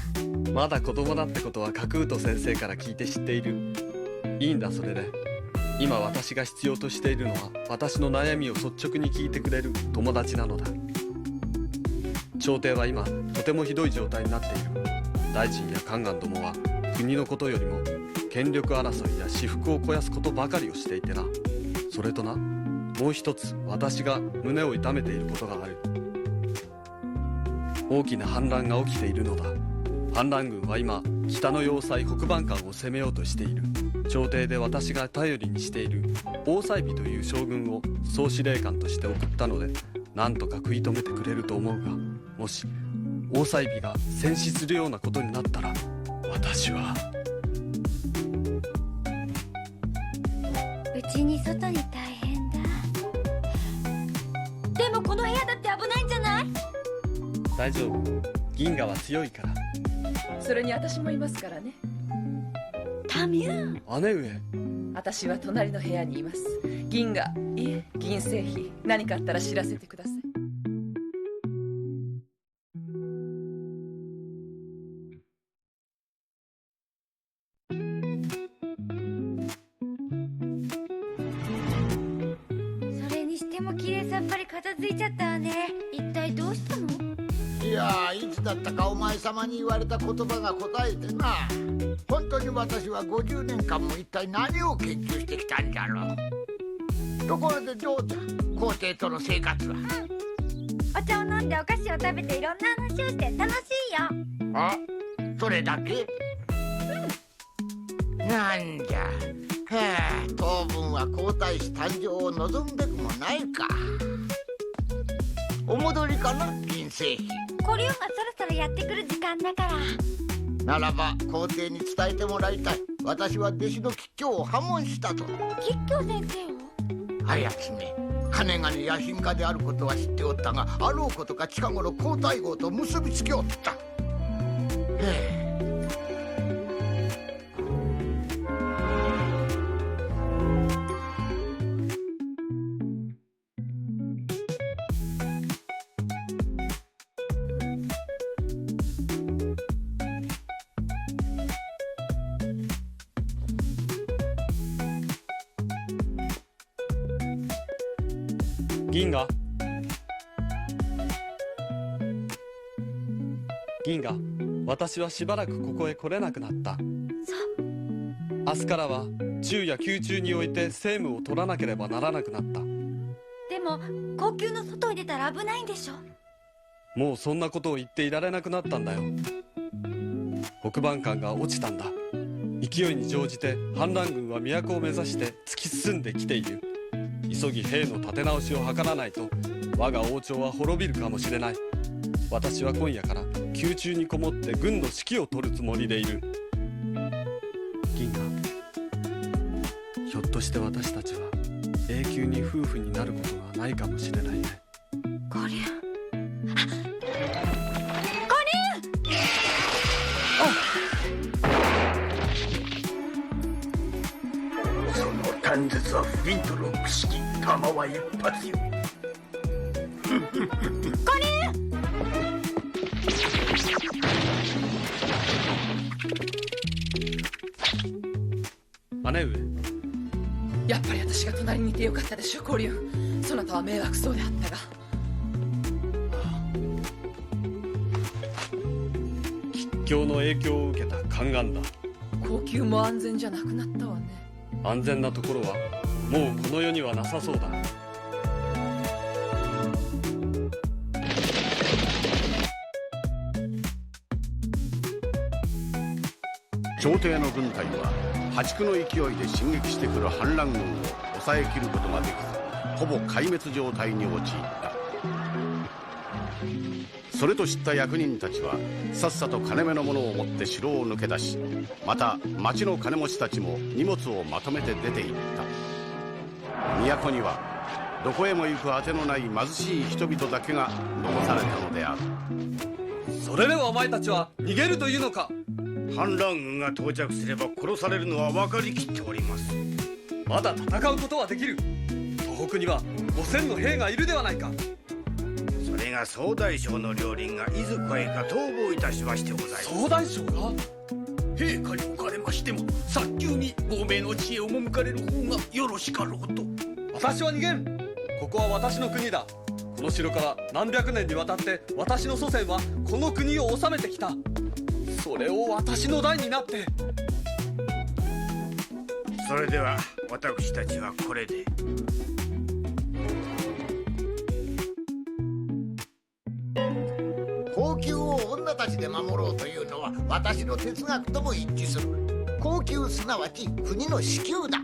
S8: まだ子供だってことはカクート先生から聞いて知っている。いいんだ、それで。今私が必要としているのは私の悩みを率直に聞いてくれる友達なのだ。朝廷は今とてもひどい状態になっている。大臣や宦官どもは国のことよりも権力争いや私腹を肥やすことばかりをしていてな。それとな、もう一つ私が胸を痛めていることがある。大きな反乱が起きているのだ。反乱軍は今北の要塞北蛮艦を攻めようとしている。朝廷で私が頼りにしている大宰備という将軍を総司令官として送ったので、なんとか食い止めてくれると思うが、もし大宰備が戦死するようなことになったら、私は
S5: うちに外に大変だ。でもこの部屋だって危ないんじゃない？
S8: 大丈夫、銀河は強いから。
S11: それに私もいますからね。
S5: タミュ
S8: ー。姉上。
S11: 私は隣の部屋にいます。銀河、いえ銀製品、何かあったら知らせてください。
S5: それにしてもきれいさっぱり片付いちゃったわね。一体どうしたの？
S12: いやいつだったかお前様に言われた言葉が答えてな。本当に私は50年間も一体何を研究してきたんじゃろう。ところでどうじゃ、皇帝との生活は？
S5: お茶を飲んでお菓子を食べていろんな話をして楽しいよ。
S12: あ、それだけ？なんじゃ、はあ、当分は皇太子誕生を望むべくもないか。お戻りかな、銀製品。
S5: コリュンがそろそろやってくる時間だから。
S12: ならば皇帝に伝えてもらいたい。私は弟子の吉凶を破門したと。
S5: 吉凶先生を？
S12: あやつめ、金がね野心家であることは知っておったが、あろうことか近頃皇太后と結びつきおった。
S8: 銀河、銀河、私はしばらくここへ来れなくなった。明日からは昼夜宮中において政務を取らなければならなくなった。
S5: でも皇宮の外に出たら危ないんでしょ？
S8: もうそんなことを言っていられなくなったんだよ。北蛮艦が落ちたんだ。勢いに乗じて反乱軍は都を目指して突き進んできている。急ぎ兵の立て直しを図らないと我が王朝は滅びるかもしれない。私は今夜から宮中にこもって軍の指揮を取るつもりでいる。銀河、ひょっとして私たちは永久に夫婦になることがないかもしれないね。
S5: ゴリュウ、
S3: その短筒はフリントロック式、弾は一発よ。
S5: ゴリュウ、
S8: 姉上、
S11: やっぱり私が隣にいてよかったでしょ、ゴリュウ。そなたは迷惑そうであったが。
S8: 吉凶の影響を受けた宦官だ。
S11: 高級も安全じゃなくなったわね。
S8: 安全なところはもうこの世にはなさそうだ。
S2: 朝廷の軍隊は破竹の勢いで進撃してくる反乱軍を抑えきることができず、ほぼ壊滅状態に陥った。それと知った役人たちはさっさと金目のものを持って城を抜け出し、また町の金持ちたちも荷物をまとめて出て行った。都にはどこへも行くあてのない貧しい人々だけが残されたのである。
S8: それではお前たちは逃げるというのか。
S13: 反乱軍が到着すれば殺されるのは分かりきっております。
S8: まだ戦うことはできる。東北には5000の兵がいるではないか。
S13: それが総大将の両輪がいずこへか逃亡いたしましてございます。
S8: 総大将が
S3: 陛下におかれましても早急に亡命の地へ赴かれる方がよろしかろうと。
S8: 私は逃げん。ここは私の国だ。この城から何百年にわたって私の祖先はこの国を治めてきた。それを私の代になって。
S13: それでは私たちはこれで。
S12: 高級を女たちで守ろうというのは私の哲学とも一致する。高級すなわち国の支給だ。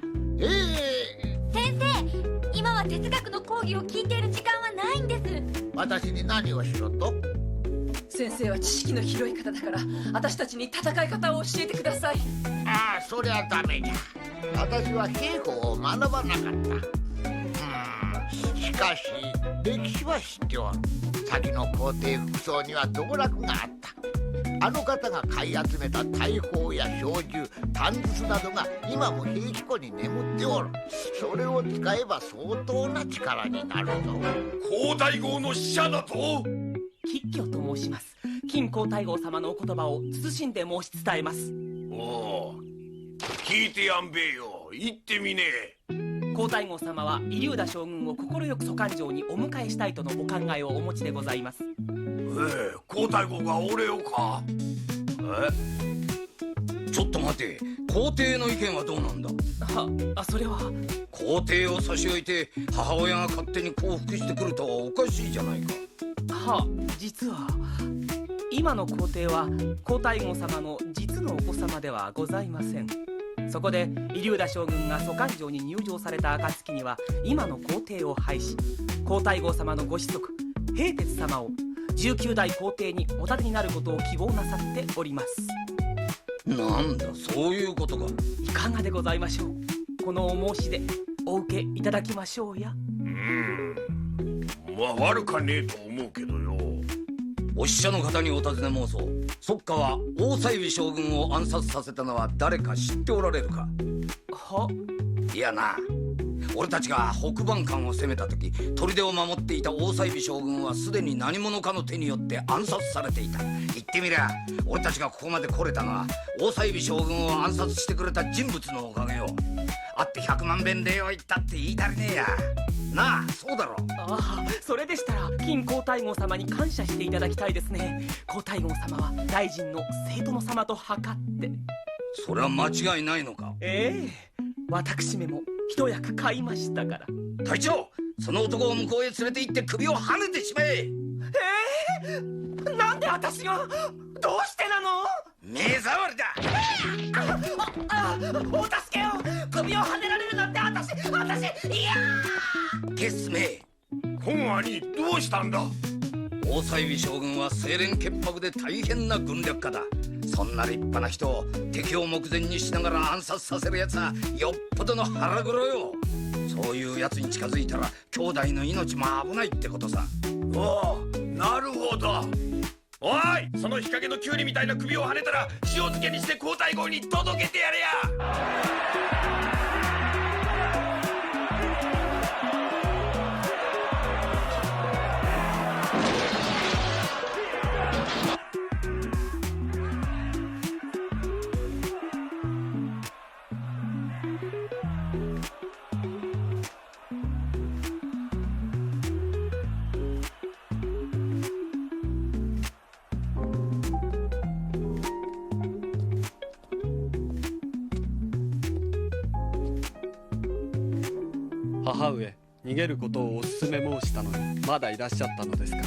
S5: 先生、今は哲学の講義を聞いている時間はないんです。
S12: 私に何をしろと？
S11: 先生は知識の広い方だから、私たちに戦い方を教えてください。
S12: ああ、そりゃダメじゃ。私は兵法を学ばなかった。しかし歴史は知っておる。先の皇帝服装には道楽があった。あの方が買い集めた大砲や小銃、短筒などが今も兵器庫に眠っておる。それを使えば相当な力になるぞ。
S4: 皇太后の使者だと。
S15: 吉居と申します。金皇太后様のお言葉を謹んで申し伝えます。
S4: おお、聞いてやんべえよ。言ってみねえ。
S15: 皇太后様は入田将軍を快く蘇官城にお迎えしたいとのお考えをお持ちでございます。
S4: 皇太后が俺をか。
S14: ちょっと待て、皇帝の意見はどうなんだ。
S15: それは
S14: 皇帝を差し置いて母親が勝手に降伏してくるとはおかしいじゃないか。
S15: 実は今の皇帝は皇太后様の実のお子様ではございません。そこで入田将軍が蘇官城に入城された暁には今の皇帝を廃し、皇太后様のご子息平鉄様を19代皇帝にお立てになることを希望なさっております。
S14: なんだ、そういうことか。
S15: いかがでございましょう。このお申し出お受けいただきましょうや。
S4: まあ悪かねえと思うけどよ。
S14: お使者の方にお尋ね申そう。そっかは大西美将軍を暗殺させたのは誰か知っておられるか。いやな、俺たちが北蛮艦を攻めた時、砦を守っていた大西美将軍はすでに何者かの手によって暗殺されていた。言ってみりゃ俺たちがここまで来れたのは大西美将軍を暗殺してくれた人物のおかげよ。会って100万遍礼を言ったって言い足りねえやなあ。そうだろ。
S15: それでしたら金皇太后様に感謝していただきたいですね。皇太后様は大臣の生殿様と計って。
S14: それは間違いないのか。
S15: 私めも一役買いましたから。
S14: 隊長、その男を向こうへ連れて行って首をはねてしまえ。
S15: なんで私が。どうしてなの。
S14: 目障りだ。
S15: お助けを。首をはねられるなんて私
S3: 私、いや
S14: ーゲスめ。
S4: 本兄どうしたんだ。
S14: 大西美将軍は清廉潔白で大変な軍略家だ。そんな立派な人を敵を目前にしながら暗殺させるやつはよっぽどの腹黒よ。そういうやつに近づいたら兄弟の命も危ないってことさ。
S4: おお、なるほど。おい、その日陰のキュウリみたいな首をはねたら塩漬けにして皇太后に届けてやれや。
S8: 母上、逃げることをお勧め申したのにまだいらっしゃったのですか。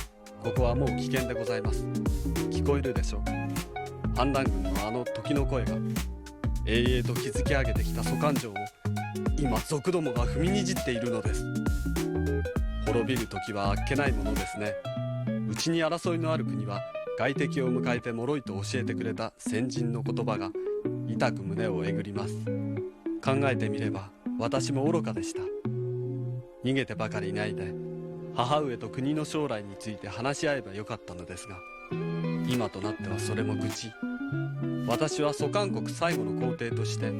S8: ここはもう危険でございます。聞こえるでしょう。反乱軍のあの時の声が永々と築き上げてきた蘇官城を今賊どもが踏みにじっているのです。滅びる時はあっけないものですね。うちに争いのある国は外敵を迎えて脆いと教えてくれた先人の言葉が痛く胸をえぐります。考えてみれば私も愚かでした。逃げてばかりいないで母上と国の将来について話し合えばよかったのですが、今となってはそれも愚痴。私は蘇韓国最後の皇帝として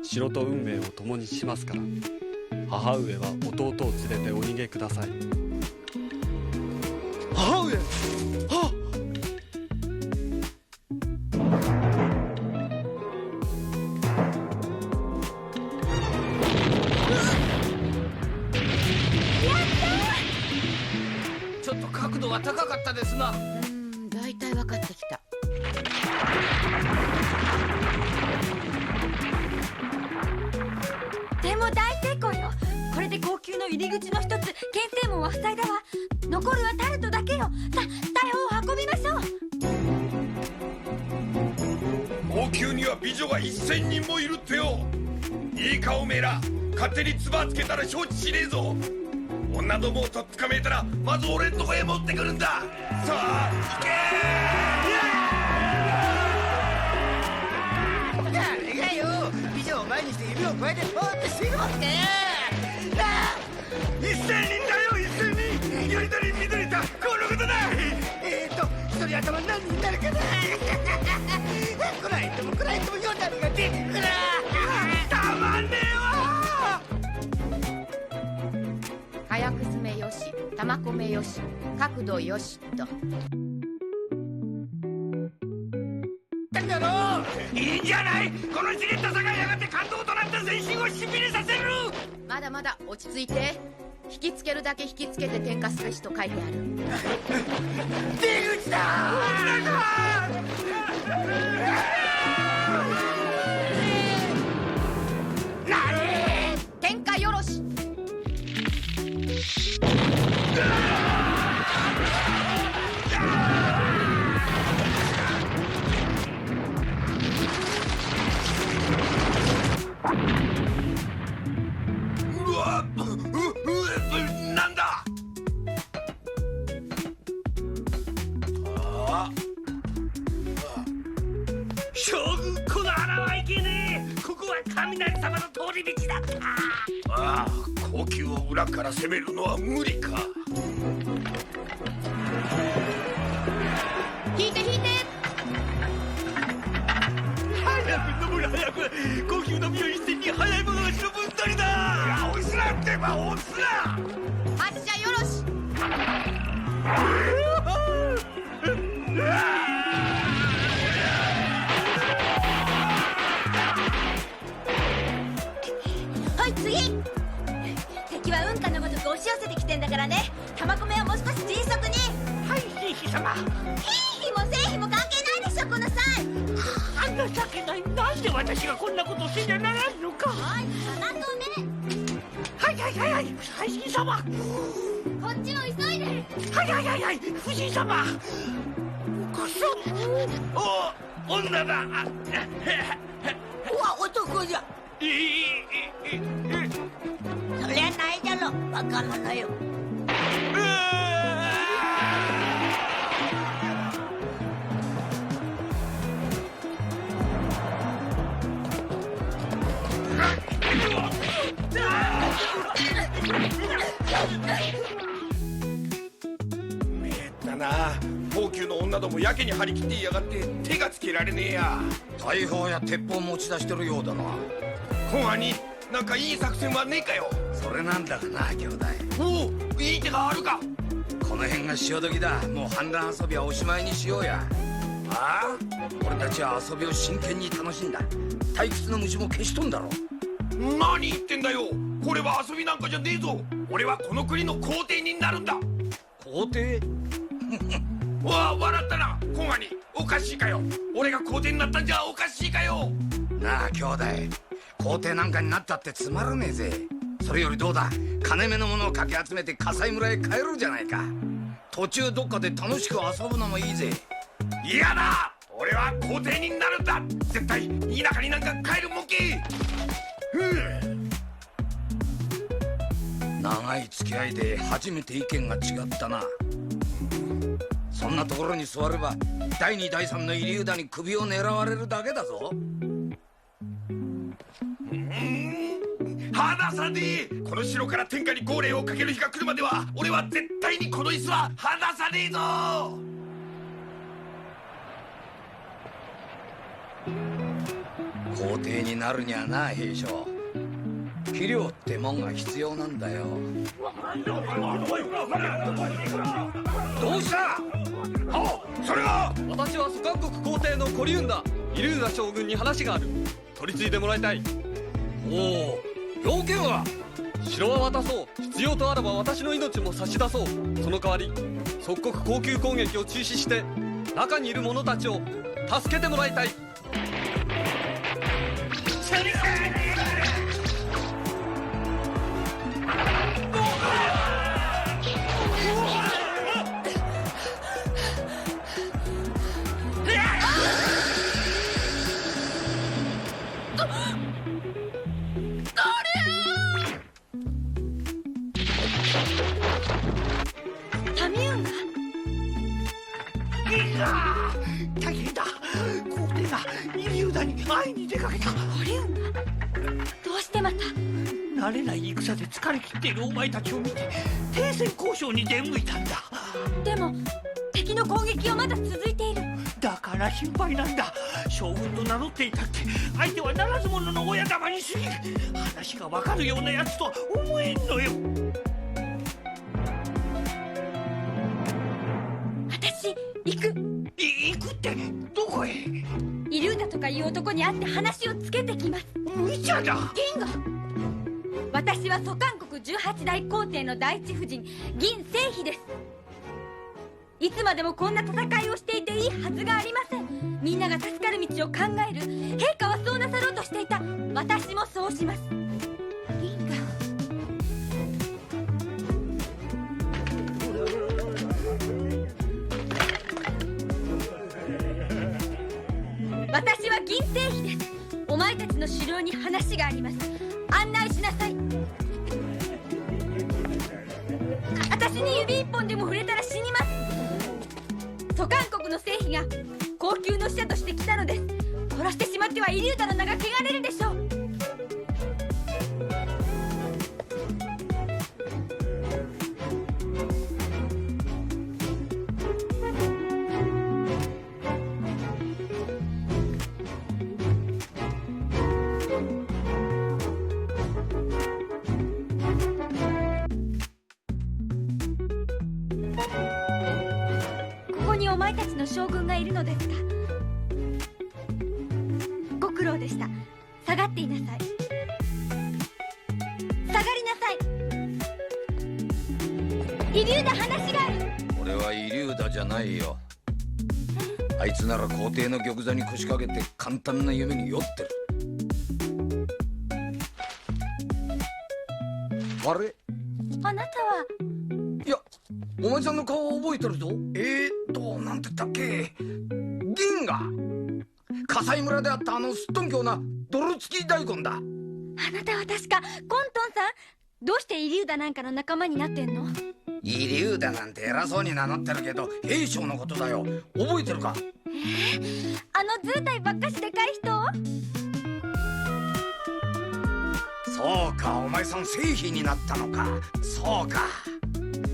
S8: 城と運命を共にしますから、母上は弟を連れてお逃げください。
S3: 母上。はっ。
S7: ちょっと角度が高かったですな。
S10: だいたい分かってきた。
S5: でも大成功よ。これで後宮の入り口の一つ、検正門は塞いだわ。残るはタルトだけよ。大砲を運びましょう。
S4: 王宮には美女が1000人もいるってよ。いいかおめえら、勝手に唾つけたら承知しねえぞ。女どもをとっつかめたらまず俺んとこへ持ってくるんだ。さあ行け
S12: 誰がよ、美女を前にして指を加えてポーってしているわけよ。
S3: 1000人だよ、1000人。やりたり緑だ、このことだ。
S12: 一人頭何人になるかな。くらいともくらいともよだれが出てくる。
S3: たまんねえわ。
S10: 早く詰めよし、玉込めよし、角度よしと。
S3: だろう。いいんじゃない。この茂ったさがやがて感動となった全身をしびれさせる。
S10: まだまだ落ち着いて。引きつけるだけ引きつけて点火すべしと書いてある。
S3: 出口だ。
S10: 点火よろし。
S4: うわっ、なんだ。
S3: 将軍、この穴はいけねえ。ここは雷様の通り道だった。
S4: ああ、高級を裏から攻めるのは無理か。
S10: 引いて引いて。
S3: 早く登る、早く。高級の身を一戦に早い者勝ちの分取りだ。
S4: 押すなってば押すな。
S10: 発射よろし。
S5: はい次。敵は運河のごとく押し寄せてきてんだからね。玉込めはもう少し迅速に。
S3: はい兵士様。
S5: 兵費も成費も関係ないでしょこの際。
S3: 情けない。なんで私がこんなことせにゃならんのか。
S5: おい玉込め。
S3: はいはいはいはい、大臣様。
S5: こっちも急いで。
S3: はいはいはいはい、夫人様。こそ女だ。
S12: うわ、男じゃ。
S9: りゃないじゃろ、バカ者よ。
S4: めったな、高級の女どもやけに張り切っていやがって手がつけられねえや。
S14: 大砲や鉄砲持ち出してるようだな。
S4: 公安になんかいい作戦はねえかよ。
S14: それなんだがな、兄弟。
S4: おお、いい手があるか。
S14: この辺が潮時だ。もう反乱遊びはおしまいにしようや。ああ、俺たちは遊びを真剣に楽しんだ。退屈の虫も消しとんだろ。
S4: 何言ってんだよ。これは遊びなんかじゃねえぞ。俺はこの国の皇帝になるんだ。
S14: 皇帝
S4: わあ、笑ったな。公安におかしいかよ。俺が皇帝になったんじゃおかしいかよ。
S14: なあ兄弟、皇帝なんかになったってつまらねえぜ。それよりどうだ、金目のものをかき集めて葛西村へ帰るじゃないか。途中どっかで楽しく遊ぶのもいいぜ。
S4: 嫌だ、俺は皇帝になるんだ。絶対田舎になんか帰るもんけ。
S14: 長い付き合いで初めて意見が違ったな。そんなところに座れば第2第3のイリューダに首を狙われるだけだぞ。
S4: 離さねえ。この城から天下に号令をかける日が来るまでは俺は絶対にこの椅子は離さねえぞ。
S14: 皇帝になるにはな、兵将、肥料ってもんが必要なんだよ。どうした？
S4: それが
S8: 私は蘇韓国皇帝のコリュンだ。イルーダ将軍に話がある。取り次いでもらいたい。
S14: おお、要件は？
S8: 城は渡そう。必要とあらば私の命も差し出そう。その代わり即刻高級攻撃を中止して中にいる者たちを助けてもらいたい。
S7: 大変だ。皇帝がイリューダに会いに出かけた。
S5: コリュンがどうしてまた？
S7: 慣れない戦で疲れ切っているお前たちを見て停戦交渉に出向いたんだ。
S5: でも敵の攻撃はまだ続いている。
S7: だから心配なんだ。将軍と名乗っていたって相手はならず者の親玉に過ぎる。話がわかるようなやつとは思えんのよ。
S5: 私行く。
S7: 行くってどこへ？
S5: イリューダとかいう男に会って話をつけてきます。
S7: 無茶だ。
S5: 銀河、私は蘇韓国18代皇帝の第一夫人銀正妃です。いつまでもこんな戦いをしていていいはずがありません。みんなが助かる道を考える。陛下はそうなさろうとしていた。私もそうします。銀河、私は銀正妃です。お前たちの城に話があります。案内しなさい。私に指一本でも触れたら死にます。蘇韓国の正妃が高級の使者として来たのです。殺してしまってはイリューダの名が汚れるでしょう。ここにお前たちの将軍がいるのですか？ご苦労でした。下がっていなさい。下がりなさい。イリューダ、話がある。
S14: 俺はイリューダじゃないよ。あいつなら皇帝の玉座に腰掛けて簡単な夢に酔ってる。あれ？
S5: あなたは？
S14: いや、お前さんの顔を覚えてるぞ。なんて言ったっけ？銀河、葛西村であったあのすっとんきょうな泥付き大根だ。
S5: あなたは確かコントンさん。どうしてイリューダなんかの仲間になってんの？
S14: イリューダなんて偉そうに名乗ってるけど、兵将のことだよ。覚えてるか？
S5: あの図体ばっかしでかい人？
S14: そうか、お前さん聖妃になったのか。そうか。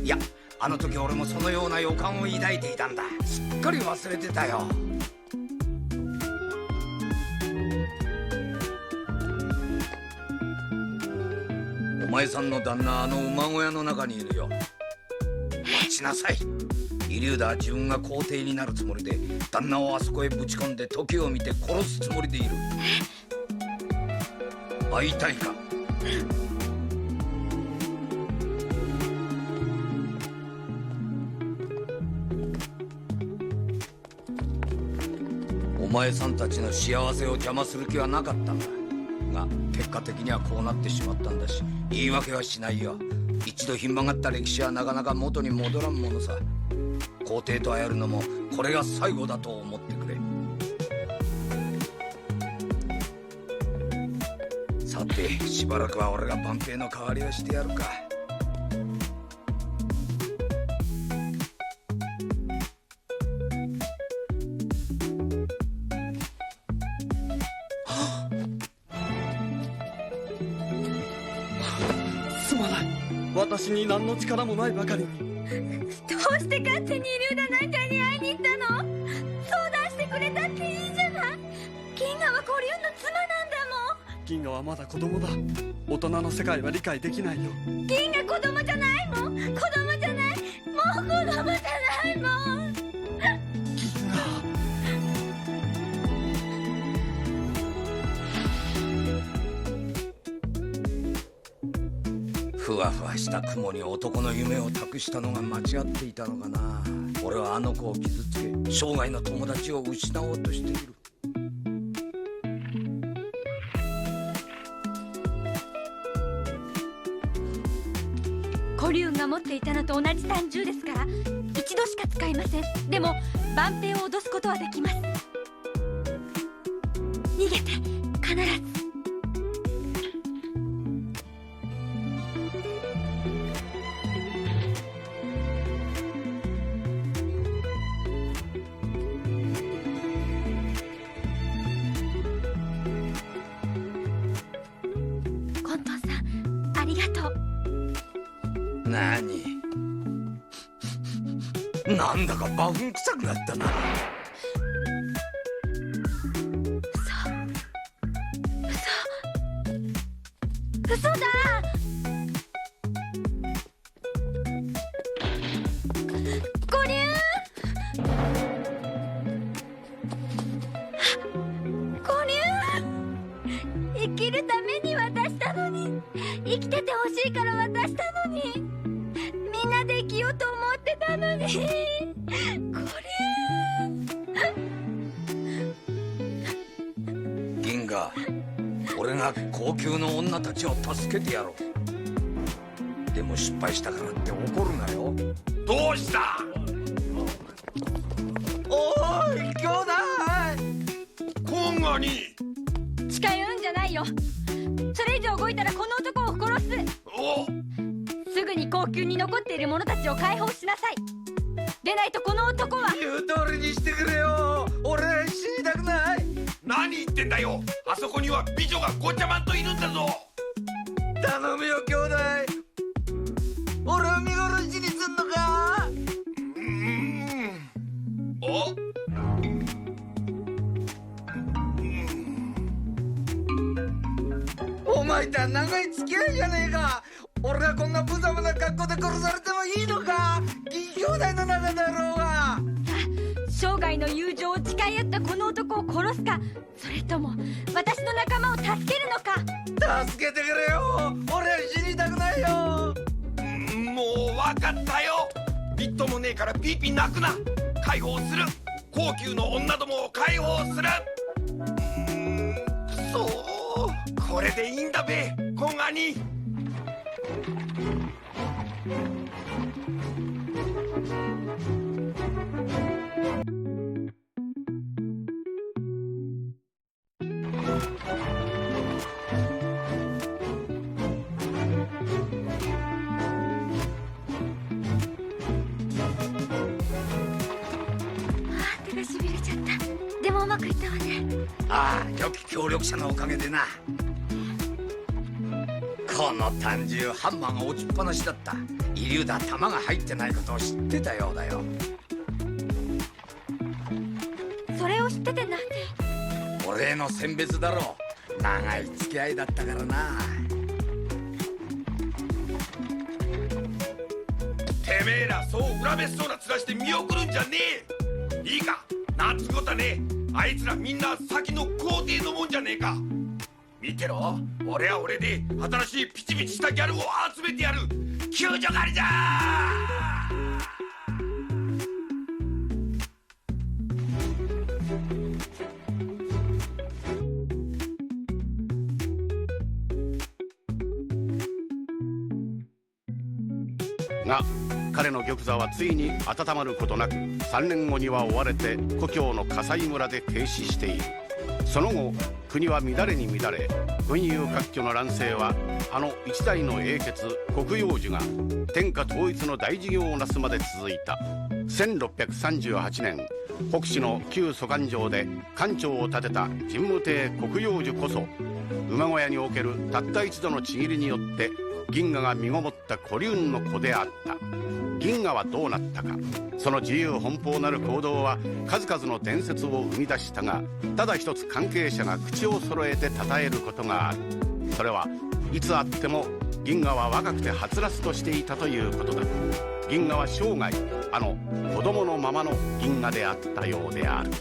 S14: いや、あの時俺もそのような予感を抱いていたんだ。すっかり忘れてたよ。お前さんの旦那、あの馬小屋の中にいるよ。待ちなさい。イリューダは自分が皇帝になるつもりで、旦那をあそこへぶち込んで時を見て殺すつもりでいる。会いたいか？お前さんたちの幸せを邪魔する気はなかったんだが、結果的にはこうなってしまったんだし、言い訳はしないよ。一度ひん曲がった歴史はなかなか元に戻らんものさ。皇帝と会えるのもこれが最後だと思ってくれ。さて、しばらくは俺が万平の代わりをしてやるか。
S8: すまない。私に何の力もないばかりに。
S5: どうして勝手にイリューダなんかに会いに行ったの？相談してくれたっていいじゃない。銀河はコリュンの妻なんだもん。
S8: 銀河はまだ子供だ。大人の世界は理解できないよ。
S5: 銀河子供じゃないもん。子供じゃない。もう子供じゃないもん。
S14: ふわふわした雲に男の夢を託したのが間違っていたのかな。俺はあの子を傷つけ、生涯の友達を失おうとしている。
S5: コリュンが持っていたのと同じ単銃ですから一度しか使いません。でも万平を脅すことはできます。逃げて必ず。ありがとう。
S14: 何？なんだか馬糞臭くなったな。
S5: 嘘だ。コリュン。コリュン。生きるために渡したのに、生きててほしいから渡したのに、みんなで生きようと思ってたのに。コリ
S14: ュン。銀河、俺が高級の女たちを助けてやろう。でも失敗したからって怒るなよ。
S4: どうした？
S12: おい兄弟、
S4: 今後に
S5: 近寄るんじゃないよ。それ以上動いたらこの男を殺す。すぐに高級に残っている者たちを解放しなさい。でないとこの男は。
S12: 言う通りにしてくれよ。俺死にたくない。
S4: 何言ってんだよ。あそこには美女がごちゃまんといるんだぞ。
S12: 頼むよ兄弟、俺を見殺しにすんのか？お前とは長い付き合いじゃねえか。俺がこんな無様な格好で殺されてもいいのか？義兄弟の中だろうが。
S5: 生涯の友情を誓い合ったこの男を殺すか、それとも私の仲間を助けるのか。
S12: 助けてくれよ。俺は死にたくないよ。
S4: もう分かったよ。みっともねえからピーピー泣くな。解放する。高級の女どもを解放する。そうこれでいいんだべ、コンアニ。
S5: うまくいったわね。
S14: ああ、良き協力者のおかげでな。この単銃ハンマーが落ちっぱなしだった。イリューダ弾が入ってないことを知ってたようだよ。
S5: それを知っててなんで？
S14: 俺への選別だろう。長い付き合いだったからな。
S4: てめえらそう恨めしそうな面して見送るんじゃねえ。いいか、なんつうことはねえ。あいつらみんな先の皇帝のもんじゃねえか。見てろ、俺は俺で新しいピチピチしたギャルを集めてやる。救助狩りじゃ
S2: が彼の玉座はついに温まることなく、3年後には追われて故郷の笠井村で停止している。その後国は乱れに乱れ、群雄割拠の乱世はあの一代の英傑国楊樹が天下統一の大事業をなすまで続いた。1638年北市の旧蘇官城で官庁を建てた神武帝国楊樹こそ、馬小屋におけるたった一度のちぎりによって銀河が身ごもった古流の子であった。銀河はどうなったか。その自由奔放なる行動は数々の伝説を生み出したが、ただ一つ関係者が口を揃えて称えることがある。それはいつあっても銀河は若くてはつらつとしていたということだ。銀河は生涯あの子供のままの銀河であったようである。